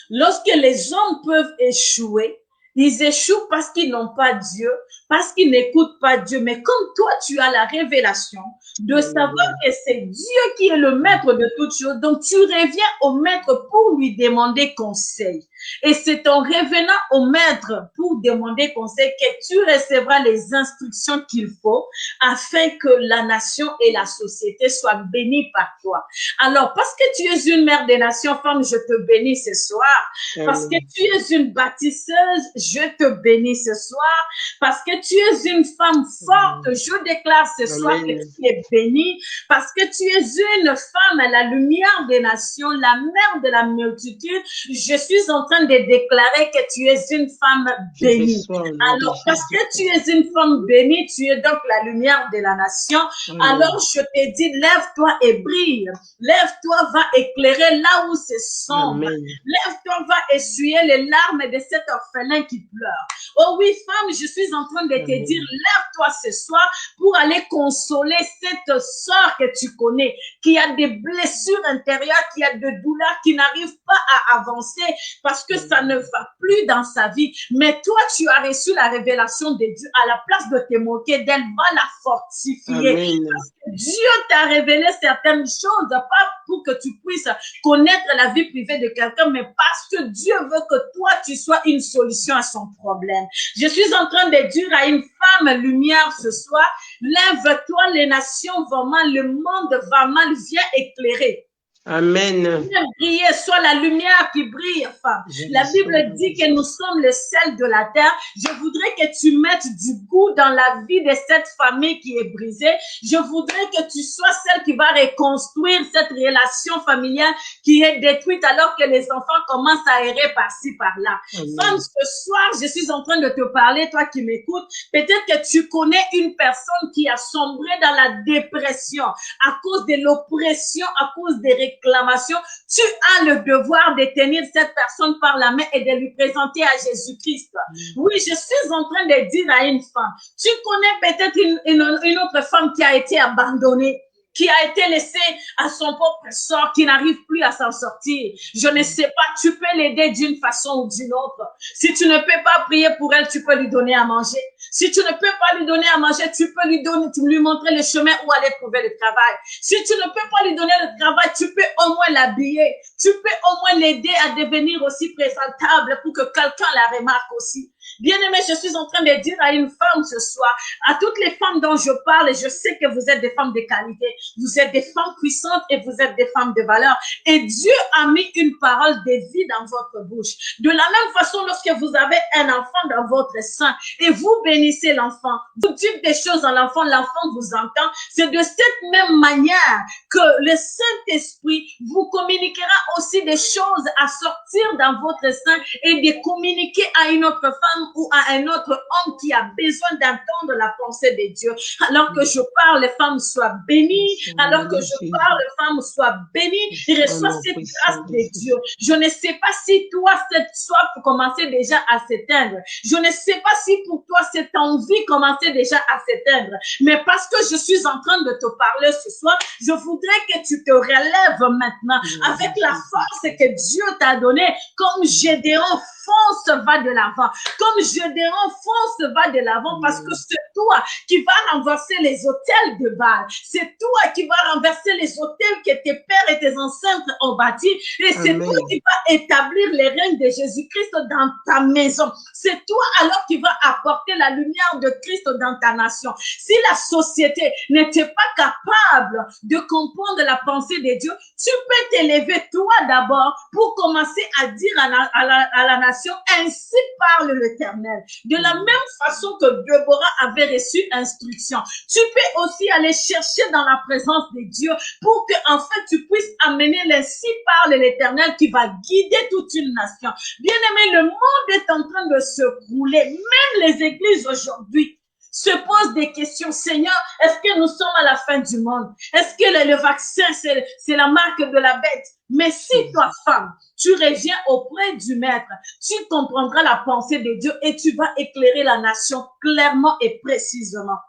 Lorsque les hommes peuvent échouer, ils échouent parce qu'ils n'ont pas Dieu, parce qu'ils n'écoutent pas Dieu. Mais comme toi, tu as la révélation de savoir que c'est Dieu qui est le maître de toutes choses, donc tu reviens au maître pour lui demander conseil. Et c'est en revenant au maître pour demander conseil que tu recevras les instructions qu'il faut afin que la nation et la société soient bénies par toi. Alors, parce que tu es une mère des nations, femme, je te bénis ce soir. Parce que tu es une bâtisseuse, je te bénis ce soir. Parce que tu es une femme forte, je déclare ce soir que tu es bénie. Parce que tu es une femme à la lumière des nations, la mère de la multitude, je suis en train de déclarer que tu es une femme bénie. Alors, parce que tu es une femme bénie, tu es donc la lumière de la nation. Alors, je te dis, lève-toi et brille. Lève-toi, va éclairer là où c'est sombre. Lève-toi, va essuyer les larmes de cet orphelin qui pleure. Oh oui, femme, je suis en train de te dire, lève-toi ce soir pour aller consoler cette sœur que tu connais, qui a des blessures intérieures, qui a des douleurs, qui n'arrive pas à avancer parce que ça ne va plus dans sa vie. Mais toi, tu as reçu la révélation de Dieu. À la place de te moquer d'elle, va la fortifier. Parce que Dieu t'a révélé certaines choses, pas pour que tu puisses connaître la vie privée de quelqu'un, mais parce que Dieu veut que toi, tu sois une solution à son problème. Je suis en train de dire à une femme lumière ce soir, lève-toi, les nations vont mal, le monde va mal, viens éclairer. Amen. Viens briller, sois la lumière qui brille, femme. La Bible dit que nous sommes le sel de la terre. Je voudrais que tu mettes du goût dans la vie de cette famille qui est brisée. Je voudrais que tu sois celle qui va reconstruire cette relation familiale qui est détruite alors que les enfants commencent à errer par-ci, par-là. Femme, ce soir, je suis en train de te parler, toi qui m'écoutes. Peut-être que tu connais une personne qui a sombré dans la dépression à cause de l'oppression, à cause des réclamation, tu as le devoir de tenir cette personne par la main et de lui présenter à Jésus-Christ. Oui, je suis en train de dire à une femme, tu connais peut-être une autre femme qui a été abandonnée, qui a été laissée à son propre sort, qui n'arrive plus à s'en sortir. Je ne sais pas, tu peux l'aider d'une façon ou d'une autre. Si tu ne peux pas prier pour elle, tu peux lui donner à manger. Si tu ne peux pas lui donner à manger, tu peux lui montrer le chemin où aller trouver le travail. Si tu ne peux pas lui donner le travail, tu peux au moins l'habiller. Tu peux au moins l'aider à devenir aussi présentable pour que quelqu'un la remarque aussi. Bien-aimé, je suis en train de dire à une femme ce soir, à toutes les femmes dont je parle, et je sais que vous êtes des femmes de qualité, vous êtes des femmes puissantes et vous êtes des femmes de valeur. Et Dieu a mis une parole de vie dans votre bouche. De la même façon, lorsque vous avez un enfant dans votre sein et vous bénissez l'enfant, vous dites des choses à l'enfant, l'enfant vous entend, c'est de cette même manière que le Saint-Esprit vous communiquera aussi des choses à sortir dans votre sein et de communiquer à une autre femme ou à un autre homme qui a besoin d'entendre la pensée de Dieu. Alors que je parle, les femmes soient bénies. Alors que je parle, les femmes soient bénies et reçoivent cette grâce de Dieu. Je ne sais pas si toi, cette soif commençait déjà à s'éteindre. Je ne sais pas si pour toi, cette envie commençait déjà à s'éteindre. Mais parce que je suis en train de te parler ce soir, je voudrais que tu te relèves maintenant avec la force que Dieu t'a donnée. Comme Gédéon, fonce, va de l'avant. Comme Gédéon, fonce, va de l'avant parce que c'est toi qui vas renverser les autels de Baal. C'est toi qui vas renverser les autels que tes pères et tes ancêtres ont bâtis. Et c'est toi qui vas établir les règnes de Jésus-Christ dans ta maison. C'est toi alors qui vas apporter la lumière de Christ dans ta nation. Si la société n'était pas capable de comprendre la pensée de Dieu, tu peux t'élever toi d'abord pour commencer à dire à la nation, ainsi parle l'Éternel. De la même façon que Déborah avait reçu instruction, tu peux aussi aller chercher dans la présence de Dieu pour que en fait tu puisses amener l'ainsi parle l'Éternel qui va guider toute une nation. Bien-aimé, le monde est en train de se rouler. Même les églises aujourd'hui se posent des questions. Seigneur, est-ce que nous sommes à la fin du monde? Est-ce que le vaccin, c'est la marque de la bête? Mais si toi, femme, tu reviens auprès du Maître, tu comprendras la pensée de Dieu et tu vas éclairer la nation clairement et précisément.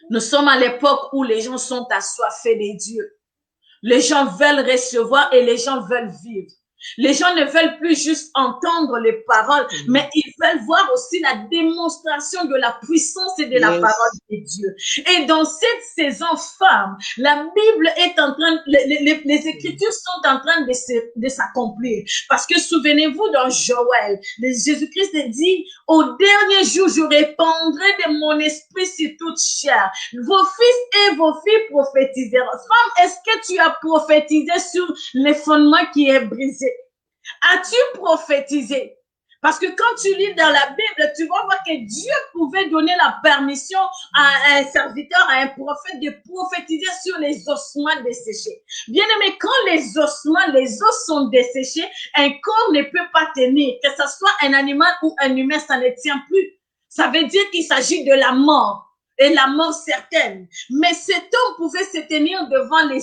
Nous sommes à l'époque où les gens sont assoiffés de Dieu. Les gens veulent recevoir et les gens veulent vivre. Les gens ne veulent plus juste entendre les paroles, mais ils veulent voir aussi la démonstration de la puissance et de la parole de Dieu. Et dans cette saison femme, la Bible est en train, les Écritures sont en train de s'accomplir. Parce que souvenez-vous dans Joël, Jésus-Christ dit, au dernier jour, je répandrai de mon esprit sur toute chair. Vos fils et vos filles prophétiseront. Femme, est-ce que tu as prophétisé sur les fondements qui est brisé? As-tu prophétisé? Parce que quand tu lis dans la Bible, tu vas voir que Dieu pouvait donner la permission à un serviteur, à un prophète de prophétiser sur les ossements desséchés. Bien aimé, quand les os sont desséchés, un corps ne peut pas tenir. Que ce soit un animal ou un humain, ça ne tient plus. Ça veut dire qu'il s'agit de la mort. Et la mort certaine. Mais cet homme pouvait se tenir devant les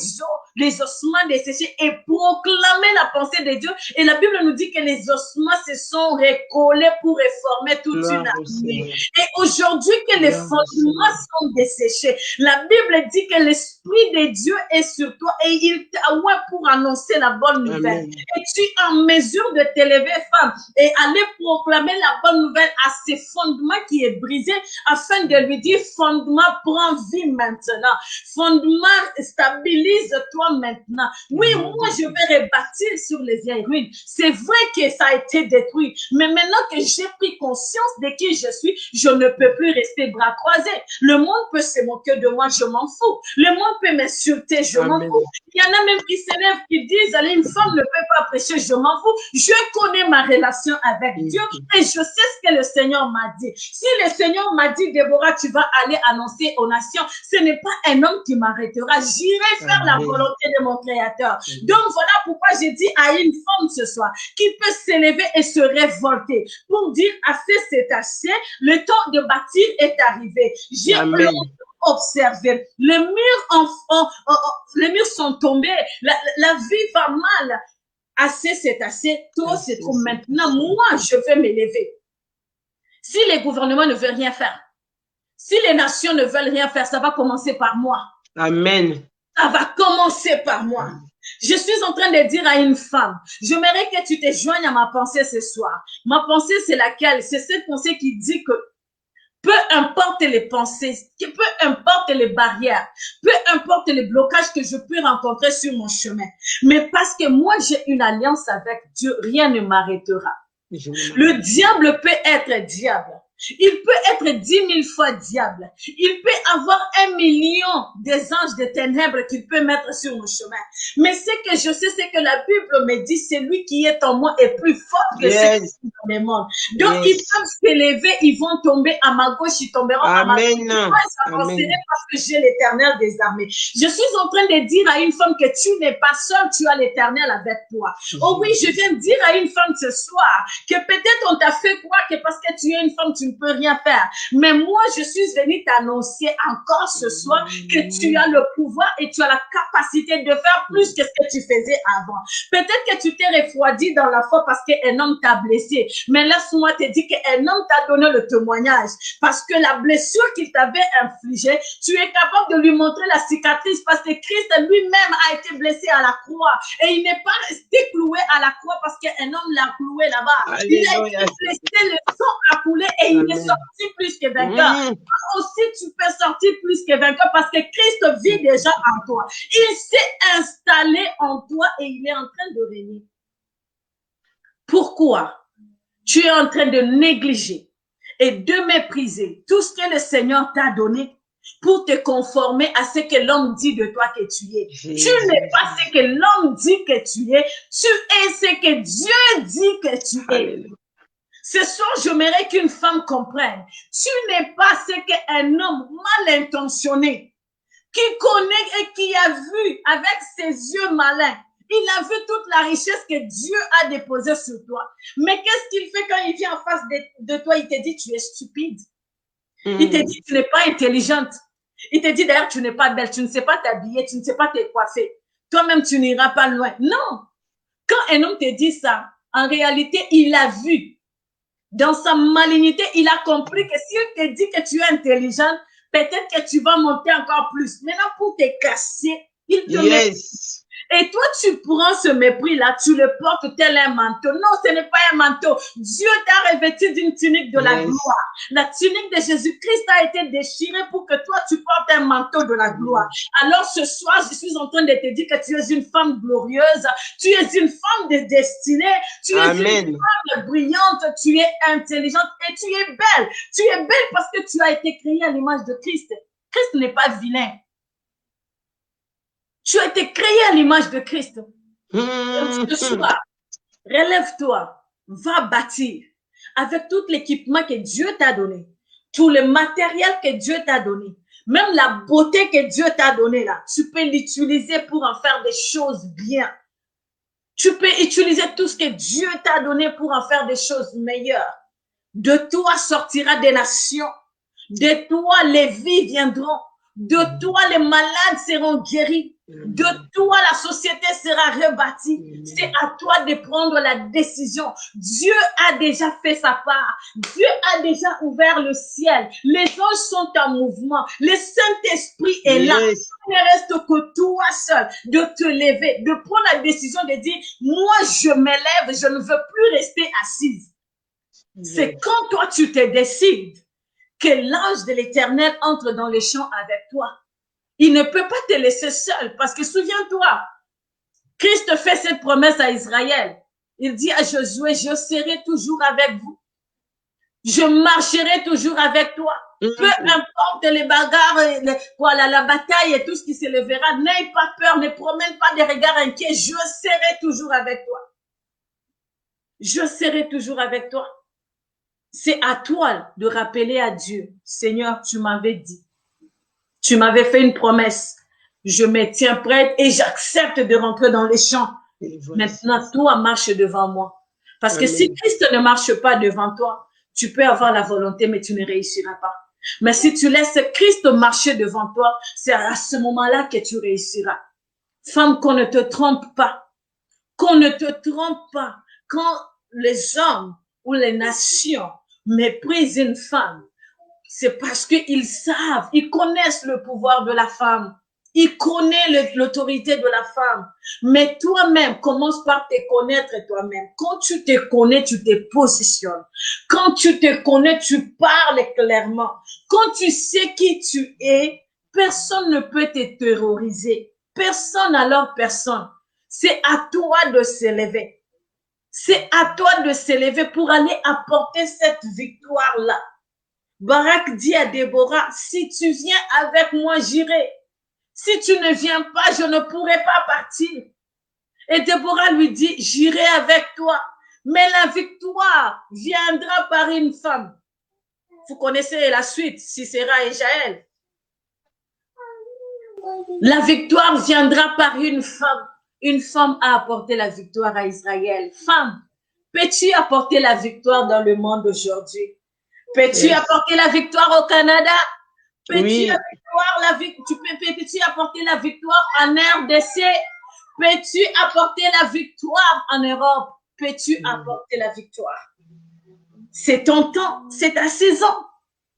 ossements desséchés et proclamer la pensée de Dieu. Et la Bible nous dit que les ossements se sont recollés pour réformer toute une armée. Et aujourd'hui que les fondements sont desséchés, la Bible dit que l'Esprit de Dieu est sur toi et il t'envoie pour annoncer la bonne nouvelle. Et tu es en mesure de t'élever, femme, et aller proclamer la bonne nouvelle à ces fondements qui est brisé afin de lui dire, fondement, prends vie maintenant. Fondement, stabilise-toi maintenant. Oui, moi, je vais rebâtir sur les vieilles ruines. C'est vrai que ça a été détruit. Mais maintenant que j'ai pris conscience de qui je suis, je ne peux plus rester bras croisés. Le monde peut se moquer de moi, je m'en fous. Le monde peut m'insulter, je m'en fous. Il y en a même qui s'élèvent, qui disent, allez, une femme ne peut pas prêcher, je m'en fous. Je connais ma relation avec Dieu et je sais ce que le Seigneur m'a dit. Si le Seigneur m'a dit, Déborah, tu vas aller annoncer aux nations, ce n'est pas un homme qui m'arrêtera. J'irai faire la volonté de mon Créateur. Donc voilà pourquoi j'ai dit à une femme ce soir qui peut s'élever et se révolter pour dire assez c'est assez, le temps de bâtir est arrivé. J'ai observé, les murs sont tombés, la vie va mal. Assez c'est assez, trop c'est trop. Maintenant, moi je vais m'élever. Si les gouvernements ne veulent rien faire, si les nations ne veulent rien faire, ça va commencer par moi. Amen. Ça va commencer par moi. Je suis en train de dire à une femme, j'aimerais que tu te joignes à ma pensée ce soir. Ma pensée, c'est laquelle? C'est cette pensée qui dit que peu importe les pensées, peu importe les barrières, peu importe les blocages que je peux rencontrer sur mon chemin, mais parce que moi, j'ai une alliance avec Dieu, rien ne m'arrêtera. Le diable peut être diable. Il peut être 10 000 fois diable. Il peut avoir 1 million des anges de ténèbres qu'il peut mettre sur mon chemin. Mais ce que je sais, c'est que la Bible me dit, c'est lui qui est en moi est plus fort que ce qui est dans le monde. Donc, ils peuvent s'élever, ils vont tomber à ma gauche, ils tomberont à ma gauche. Moi, j'avancerai parce que j'ai l'Éternel des armées. Je suis en train de dire à une femme que tu n'es pas seule, tu as l'Éternel avec toi. Oh oui, je viens de dire à une femme ce soir que peut-être on t'a fait croire que parce que tu es une femme, tu ne peux rien faire. Mais moi, je suis venue t'annoncer encore ce soir que tu as le pouvoir et tu as la capacité de faire plus que ce que tu faisais avant. Peut-être que tu t'es refroidi dans la foi parce qu'un homme t'a blessé. Mais laisse-moi te dire qu'un homme t'a donné le témoignage. Parce que la blessure qu'il t'avait infligée, tu es capable de lui montrer la cicatrice parce que Christ lui-même a été blessé à la croix. Et il n'est pas resté cloué à la croix parce qu'un homme l'a cloué là-bas. Il a été blessé, le sang a coulé et il est sorti plus que vainqueur. Toi aussi, tu peux sortir plus que vainqueur parce que Christ vit déjà en toi. Il s'est installé en toi et il est en train de régner. Pourquoi tu es en train de négliger et de mépriser tout ce que le Seigneur t'a donné pour te conformer à ce que l'homme dit de toi que tu es? Tu n'es pas ce que l'homme dit que tu es ce que Dieu dit que tu es. Ce soir, j'aimerais qu'une femme comprenne. Tu n'es pas ce qu'un homme mal intentionné, qui connaît et qui a vu avec ses yeux malins. Il a vu toute la richesse que Dieu a déposée sur toi. Mais qu'est-ce qu'il fait quand il vient en face de toi? Il te dit, tu es stupide. Il te dit, tu n'es pas intelligente. Il te dit, d'ailleurs, tu n'es pas belle, tu ne sais pas t'habiller, tu ne sais pas te coiffer. Toi-même, tu n'iras pas loin. Non. Quand un homme te dit ça, en réalité, il a vu. Dans sa malignité, il a compris que s'il te dit que tu es intelligente, peut-être que tu vas monter encore plus. Maintenant, pour te casser, il te met. Et toi, tu prends ce mépris-là, tu le portes tel un manteau. Non, ce n'est pas un manteau. Dieu t'a revêtu d'une tunique de la gloire. La tunique de Jésus-Christ a été déchirée pour que toi, tu portes un manteau de la gloire. Alors ce soir, je suis en train de te dire que tu es une femme glorieuse, tu es une femme de destinée, tu es une femme brillante, tu es intelligente et tu es belle. Tu es belle parce que tu as été créée à l'image de Christ. Christ n'est pas vilain. Tu as été créé à l'image de Christ. Ce soir, relève-toi, va bâtir avec tout l'équipement que Dieu t'a donné, tout le matériel que Dieu t'a donné, même la beauté que Dieu t'a donnée là. Tu peux l'utiliser pour en faire des choses bien. Tu peux utiliser tout ce que Dieu t'a donné pour en faire des choses meilleures. De toi sortira des nations. De toi, les vies viendront. De toi, les malades seront guéris. De toi, la société sera rebâtie. C'est à toi de prendre la décision. Dieu a déjà fait sa part. Dieu a déjà ouvert le ciel. Les anges sont en mouvement. Le Saint-Esprit est là. Il ne reste que toi seul de te lever, de prendre la décision de dire, moi, je m'élève, je ne veux plus rester assise. C'est quand toi, tu te décides que l'ange de l'Éternel entre dans les champs avec toi. Il ne peut pas te laisser seul parce que souviens-toi, Christ fait cette promesse à Israël. Il dit à Josué, je serai toujours avec vous. Je marcherai toujours avec toi. Peu importe les bagarres, la bataille et tout ce qui se lèvera, n'aie pas peur, ne promène pas des regards inquiets. Je serai toujours avec toi. Je serai toujours avec toi. C'est à toi de rappeler à Dieu, Seigneur, tu m'avais dit, tu m'avais fait une promesse, je me tiens prête et j'accepte de rentrer dans les champs. Maintenant, toi, marche devant moi. Parce que si Christ ne marche pas devant toi, tu peux avoir la volonté, mais tu ne réussiras pas. Mais si tu laisses Christ marcher devant toi, c'est à ce moment-là que tu réussiras. Femme, qu'on ne te trompe pas. Qu'on ne te trompe pas. Quand les hommes ou les nations méprisent une femme, c'est parce qu'ils savent, ils connaissent le pouvoir de la femme. Ils connaissent l'autorité de la femme. Mais toi-même, commence par te connaître toi-même. Quand tu te connais, tu te positionnes. Quand tu te connais, tu parles clairement. Quand tu sais qui tu es, personne ne peut te terroriser. Personne alors personne. C'est à toi de s'élever. C'est à toi de s'élever pour aller apporter cette victoire-là. Barak dit à Déborah, si tu viens avec moi, j'irai. Si tu ne viens pas, je ne pourrai pas partir. Et Déborah lui dit, j'irai avec toi. Mais la victoire viendra par une femme. Vous connaissez la suite, Sisera et Jaël. La victoire viendra par une femme. Une femme a apporté la victoire à Israël. Femme, peux-tu apporter la victoire dans le monde aujourd'hui? Peux-tu apporter la victoire au Canada? Peux-tu apporter la victoire en RDC? Peux-tu apporter la victoire en Europe? Peux-tu apporter la victoire? C'est ton temps, c'est ta saison.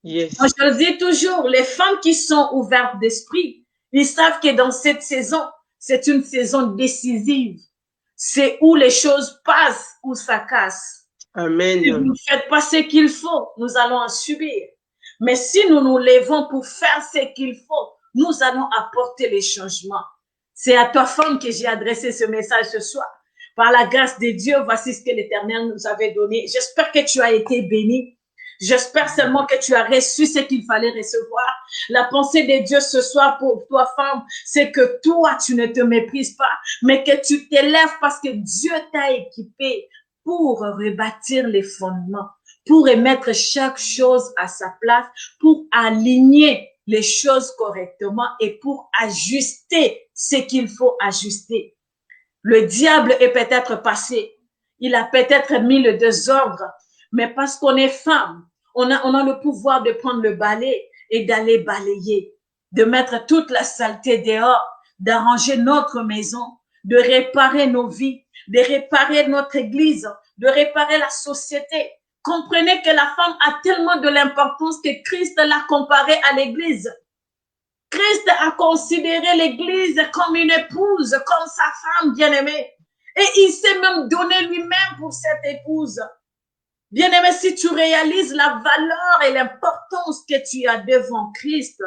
Moi, je le dis toujours, les femmes qui sont ouvertes d'esprit, ils savent que dans cette saison, c'est une saison décisive. C'est où les choses passent, où ça casse. Amen. Si vous ne faites pas ce qu'il faut, nous allons en subir. Mais si nous nous levons pour faire ce qu'il faut, nous allons apporter les changements. C'est à toi, femme, que j'ai adressé ce message ce soir. Par la grâce de Dieu, voici ce que l'Éternel nous avait donné. J'espère que tu as été béni. J'espère seulement que tu as reçu ce qu'il fallait recevoir. La pensée de Dieu ce soir pour toi, femme, c'est que toi, tu ne te méprises pas, mais que tu t'élèves parce que Dieu t'a équipé pour rebâtir les fondements, pour remettre chaque chose à sa place, pour aligner les choses correctement et pour ajuster ce qu'il faut ajuster. Le diable est peut-être passé. Il a peut-être mis le désordre. Mais parce qu'on est femme, on a le pouvoir de prendre le balai et d'aller balayer, de mettre toute la saleté dehors, d'arranger notre maison, de réparer nos vies, de réparer notre église, de réparer la société. Comprenez que la femme a tellement de l'importance que Christ l'a comparée à l'église. Christ a considéré l'église comme une épouse, comme sa femme bien-aimée. Et il s'est même donné lui-même pour cette épouse. Bien-aimé, si tu réalises la valeur et l'importance que tu as devant Christ,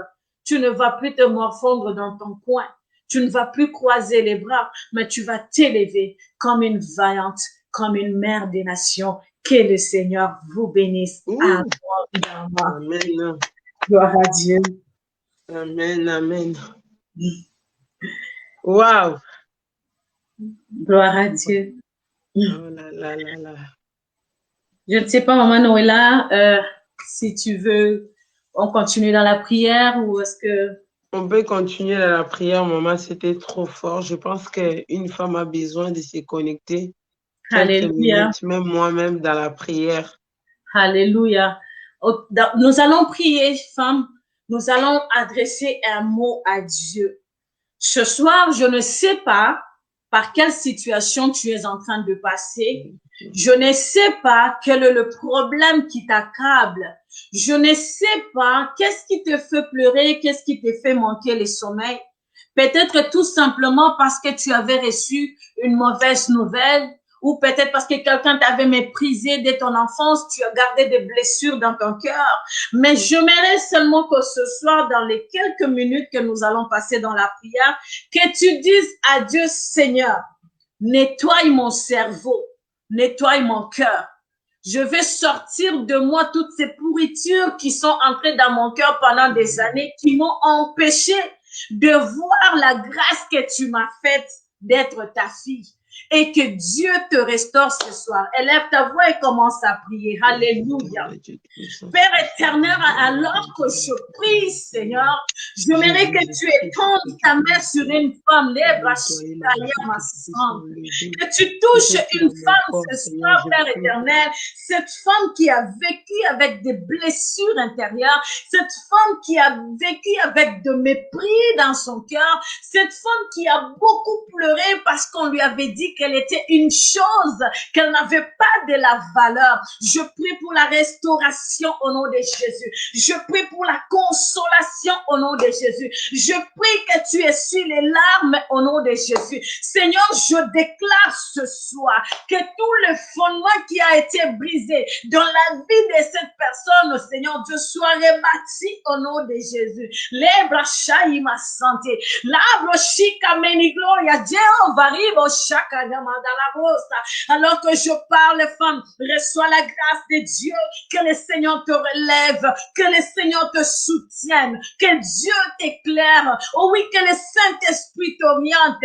tu ne vas plus te morfondre dans ton coin. Tu ne vas plus croiser les bras, mais tu vas t'élever comme une vaillante, comme une mère des nations. Que le Seigneur vous bénisse. Amen. Gloire à Dieu. Amen, amen. Wow. Gloire à Dieu. Oh là là là là. Je ne sais pas, Maman Noëlla, si tu veux, on continue dans la prière ou est-ce que... On peut continuer dans la prière, maman, c'était trop fort. Je pense qu'une femme a besoin de se connecter quelques minutes, même moi-même dans la prière. Alléluia. Nous allons prier, femme. Nous allons adresser un mot à Dieu. Ce soir, je ne sais pas par quelle situation tu es en train de passer. Je ne sais pas quel est le problème qui t'accable. Je ne sais pas qu'est-ce qui te fait pleurer, qu'est-ce qui te fait manquer le sommeil. Peut-être tout simplement parce que tu avais reçu une mauvaise nouvelle ou peut-être parce que quelqu'un t'avait méprisé dès ton enfance, tu as gardé des blessures dans ton cœur. Mais j'aimerais seulement que ce soir, dans les quelques minutes que nous allons passer dans la prière, que tu dises à Dieu, Seigneur, nettoie mon cerveau, nettoie mon cœur. Je vais sortir de moi toutes ces pourritures qui sont entrées dans mon cœur pendant des années, qui m'ont empêché de voir la grâce que tu m'as faite d'être ta fille. Et que Dieu te restaure ce soir. Élève ta voix et commence à prier. Alléluia. Père éternel, alors que je prie, Seigneur, j'aimerais que tu étendes ta main sur une femme, que tu touches une femme ce soir, Père éternel, cette femme qui a vécu avec des blessures intérieures, cette femme qui a vécu avec de mépris dans son cœur, cette femme qui a beaucoup pleuré parce qu'on lui avait dit qu'elle était une chose, qu'elle n'avait pas de la valeur. Je prie pour la restauration au nom de Jésus. Je prie pour la consolation au nom de Jésus. Je prie que tu essuies les larmes au nom de Jésus. Seigneur, je déclare ce soir que tout le fondement qui a été brisé dans la vie de cette personne, Seigneur Dieu, soit rebâti au nom de Jésus. Lebra shaima santé. Labro shika meni gloria. Jehovah ribo shaka Alors que je parle, femme, reçois la grâce de Dieu, que le Seigneur te relève, que le Seigneur te soutienne, que Dieu t'éclaire. Oh oui, que le Saint-Esprit t'oriente.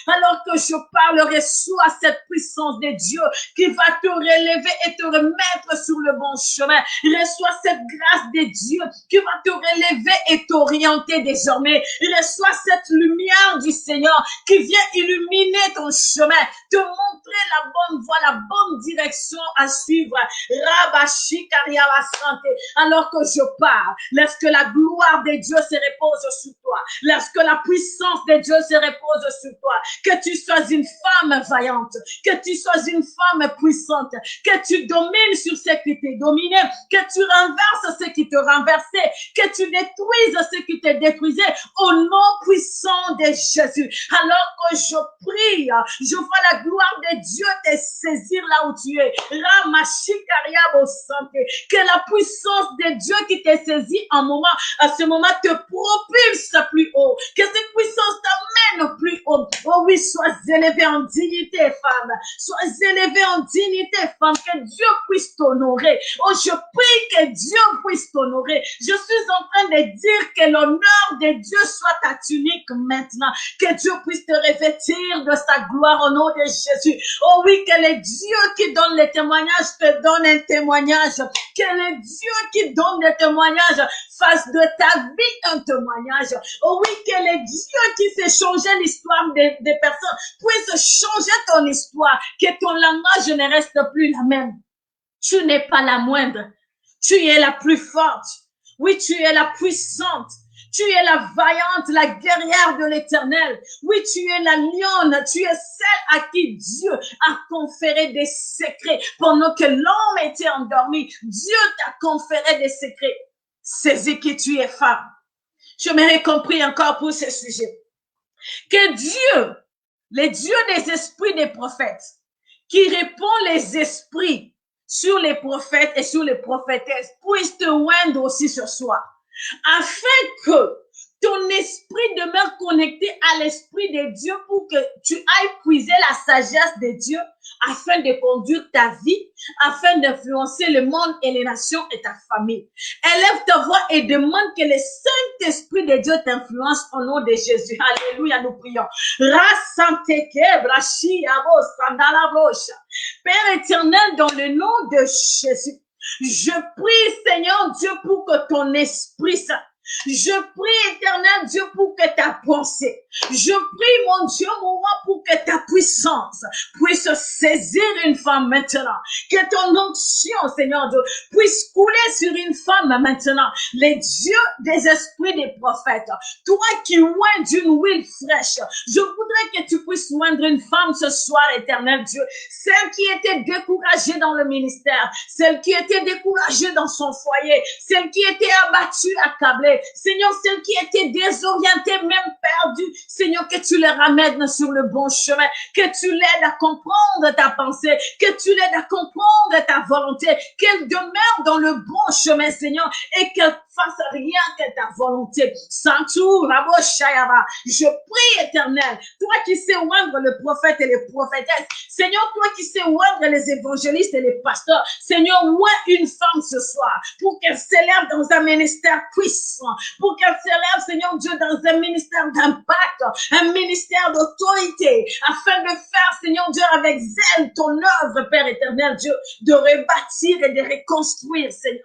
Alors que je parle, reçois cette puissance de Dieu qui va te relever et te remettre sur le bon chemin. Reçois cette grâce de Dieu qui va te relever et t'orienter désormais. Reçois cette lumière du Seigneur qui vient illuminer ton chemin, te montrer la bonne voie, la bonne direction à suivre. Alors que je parle, lorsque la gloire de Dieu se repose sur toi, lorsque la puissance de Dieu se repose sur toi, que tu sois une femme vaillante, que tu sois une femme puissante, que tu domines sur ce qui t'est dominé, que tu renverses ce qui te renversait, que tu détruises ce qui te détruisait, au nom puissant de Jésus. Alors que je prie, je vois la gloire de Dieu te saisir là où tu es. Que la puissance de Dieu qui te saisit à ce moment te propulse plus haut. Que cette puissance t'amène plus haut. Oh oui, sois élevé en dignité, femme. Sois élevé en dignité, femme. Que Dieu puisse t'honorer. Oh, je prie que Dieu puisse t'honorer. Je suis en train de dire que l'honneur de Dieu soit ta tunique maintenant. Que Dieu puisse te revêtir de sa gloire au nom de Jésus. Oh oui, que le Dieu qui donne les témoignages te donne un témoignage. Que le Dieu qui donne des témoignages fasse de ta vie un témoignage. Oh oui, que le Dieu qui fait changer l'histoire des personnes puisse changer ton histoire. Que ton langage ne reste plus la même. Tu n'es pas la moindre. Tu es la plus forte. Oui, tu es la puissante. Tu es la vaillante, la guerrière de l'Éternel. Oui, tu es la lionne. Tu es celle à qui Dieu a conféré des secrets. Pendant que l'homme était endormi, Dieu t'a conféré des secrets. Saisis qui tu es, femme. Je m'aurais compris encore pour ce sujet. Que Dieu, le Dieu des esprits des prophètes, qui répond les esprits sur les prophètes et sur les prophétesses, puisse te oindre aussi ce soir. Afin que ton esprit demeure connecté à l'esprit de Dieu pour que tu ailles puiser la sagesse de Dieu afin de conduire ta vie, afin d'influencer le monde et les nations et ta famille. Élève ta voix et demande que le Saint-Esprit de Dieu t'influence au nom de Jésus. Alléluia, nous prions. Père éternel, dans le nom de Jésus, je prie, Seigneur Dieu, pour que ton esprit saint, je prie, éternel Dieu, pour que ta pensée, je prie, mon Dieu, mon roi, pour que ta puissance puisse saisir une femme maintenant. Que ton onction, Seigneur Dieu, puisse couler sur une femme maintenant. Les dieux des esprits des prophètes, toi qui oins d'une huile fraîche, je voudrais que tu puisses oindre une femme ce soir, éternel Dieu, celle qui était découragée dans le ministère, celle qui était découragée dans son foyer, celle qui était abattue, accablée, Seigneur, celle qui était désorientée, même perdue, Seigneur, que tu les ramènes sur le bon chemin, que tu l'aides à comprendre ta pensée, que tu l'aides à comprendre ta volonté, qu'elle demeure dans le bon chemin, Seigneur, et qu'elle fasse rien que ta volonté. Santou, Rabo Shayaba, je prie, éternel, toi qui sais oindre le prophète et les prophétesses, Seigneur, toi qui sais oindre les évangélistes et les pasteurs, Seigneur, oins une femme ce soir, pour qu'elle s'élève dans un ministère puissant, pour qu'elle s'élève, Seigneur Dieu, dans un ministère d'impact, un ministère d'autorité, afin de faire, Seigneur Dieu, avec zèle ton œuvre, Père éternel Dieu, de rebâtir et de reconstruire, Seigneur.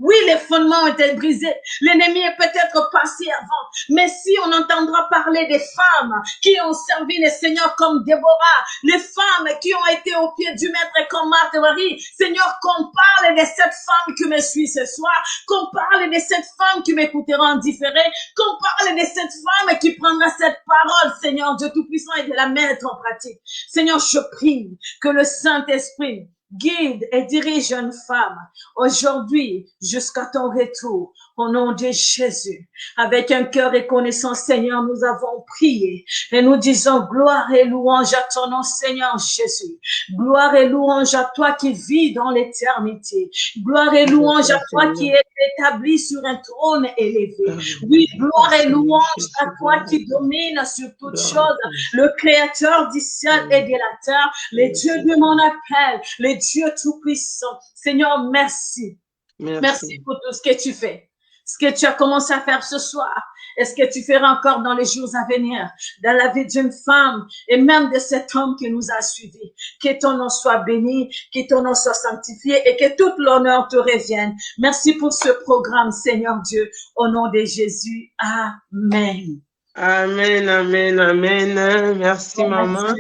Oui, les fondements ont été brisés. L'ennemi est peut-être passé avant. Mais si on entendra parler des femmes qui ont servi le Seigneur comme Déborah, les femmes qui ont été au pied du maître comme Marthe-Marie, Seigneur, qu'on parle de cette femme qui me suit ce soir, qu'on parle de cette femme qui m'écoutera en différé, qu'on parle de cette femme qui prendra cette parole, Seigneur Dieu Tout-Puissant, et de la mettre en pratique. Seigneur, je prie que le Saint-Esprit guide et dirige une femme aujourd'hui jusqu'à ton retour Au nom de Jésus, avec un cœur reconnaissant, Seigneur, nous avons prié et nous disons gloire et louange à ton nom, Seigneur Jésus. Gloire et louange à toi qui vis dans l'éternité. Gloire et louange à toi qui est établi sur un trône élevé. Oui, gloire et louange à toi qui domine sur toutes choses, le Créateur du ciel et de la terre, le Dieu de mon appel, le Dieu tout-puissant. Seigneur, merci. Merci pour tout ce que tu fais. Ce que tu as commencé à faire ce soir, et ce que tu feras encore dans les jours à venir, dans la vie d'une femme et même de cet homme qui nous a suivis. Que ton nom soit béni, que ton nom soit sanctifié et que toute l'honneur te revienne. Merci pour ce programme, Seigneur Dieu, au nom de Jésus. Amen. Amen, amen, amen. Merci, maman.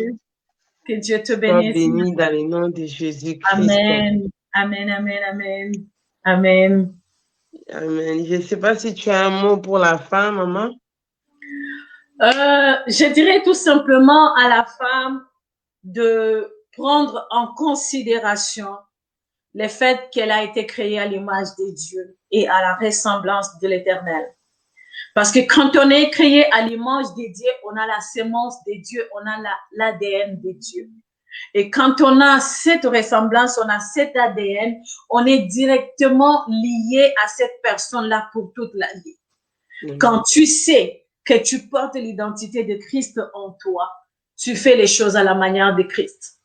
Que Dieu te bénisse. Sois béni dans le nom de Jésus-Christ. Amen, amen, amen, amen. Amen. Amen. Je ne sais pas si tu as un mot pour la fin, maman. Je dirais tout simplement à la femme de prendre en considération le fait qu'elle a été créée à l'image de Dieu et à la ressemblance de l'Éternel. Parce que quand on est créé à l'image de Dieu, on a la sémence de Dieu, on a l'ADN de Dieu. Et quand on a cette ressemblance, on a cet ADN, on est directement lié à cette personne-là pour toute la vie. Quand tu sais que tu portes l'identité de Christ en toi, tu fais les choses à la manière de Christ.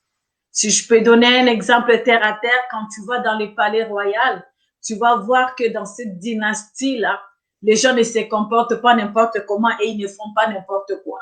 Si je peux donner un exemple terre à terre, quand tu vas dans les palais royaux, tu vas voir que dans cette dynastie-là, les gens ne se comportent pas n'importe comment et ils ne font pas n'importe quoi.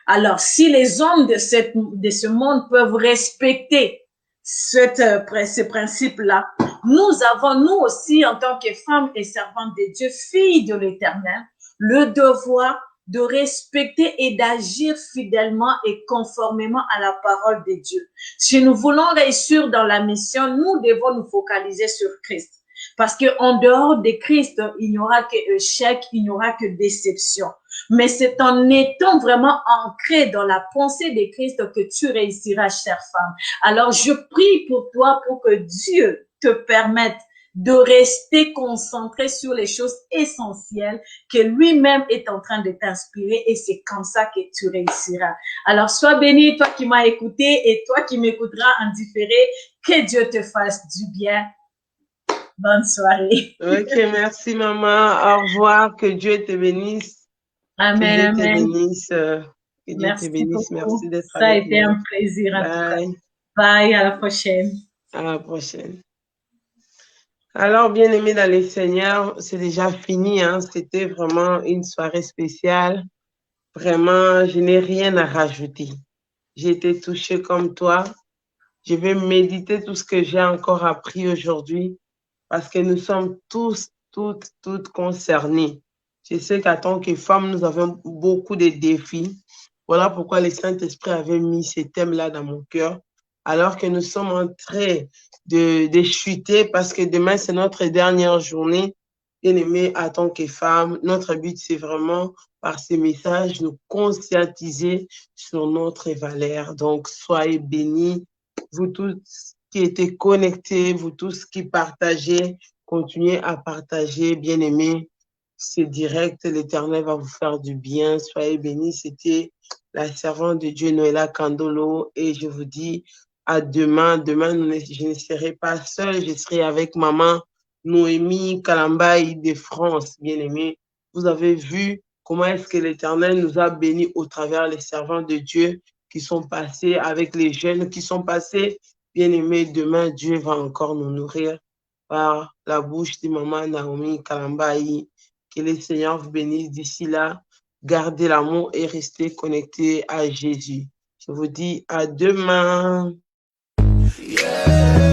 Alors, si les hommes de ce monde peuvent respecter ce principe-là, nous avons, nous aussi, en tant que femmes et servantes de Dieu, filles de l'Éternel, le devoir de respecter et d'agir fidèlement et conformément à la parole de Dieu. Si nous voulons réussir dans la mission, nous devons nous focaliser sur Christ. Parce qu'en dehors de Christ, il n'y aura qu'échec, il n'y aura que déception. Mais c'est en étant vraiment ancré dans la pensée de Christ que tu réussiras, chère femme. Alors, je prie pour toi pour que Dieu te permette de rester concentré sur les choses essentielles que lui-même est en train de t'inspirer et c'est comme ça que tu réussiras. Alors, sois béni, toi qui m'as écouté et toi qui m'écouteras en différé, que Dieu te fasse du bien. Bonne soirée. Ok, merci maman. Au revoir. Que Dieu te bénisse. Amen, que Dieu amen. Te bénisse. Que Dieu Merci te bénisse. beaucoup. Merci d'être Ça a avec été nous. un plaisir. Bye. Bye, à la prochaine. À la prochaine. Alors, bien aimés dans les Seigneurs, c'est déjà fini. Hein? C'était vraiment une soirée spéciale. Vraiment, je n'ai rien à rajouter. J'ai été touchée comme toi. Je vais méditer tout ce que j'ai encore appris aujourd'hui parce que nous sommes tous, toutes concernées. Je sais qu'en tant que femmes, nous avons beaucoup de défis. Voilà pourquoi le Saint-Esprit avait mis ces thèmes-là dans mon cœur, alors que nous sommes en train de chuter parce que demain, c'est notre dernière journée. Bien-aimés, en tant que femmes, notre but, c'est vraiment, par ces messages, nous conscientiser sur notre valeur. Donc, soyez bénis. Vous tous qui étiez connectés, vous tous qui partagez, continuez à partager, bien-aimés. C'est direct, l'Éternel va vous faire du bien. Soyez bénis. C'était la servante de Dieu, Noëlla Candolo, et je vous dis à demain. Demain, je ne serai pas seule, je serai avec maman Noémie Kalambaï de France, bien-aimés. Vous avez vu comment est-ce que l'Éternel nous a bénis au travers les servants de Dieu qui sont passés, avec les jeunes qui sont passés. Bien-aimés, demain, Dieu va encore nous nourrir par la bouche de maman Naomi Kalambaï. Que le Seigneur vous bénisse d'ici là. Gardez l'amour et restez connectés à Jésus. Je vous dis à demain. Yeah.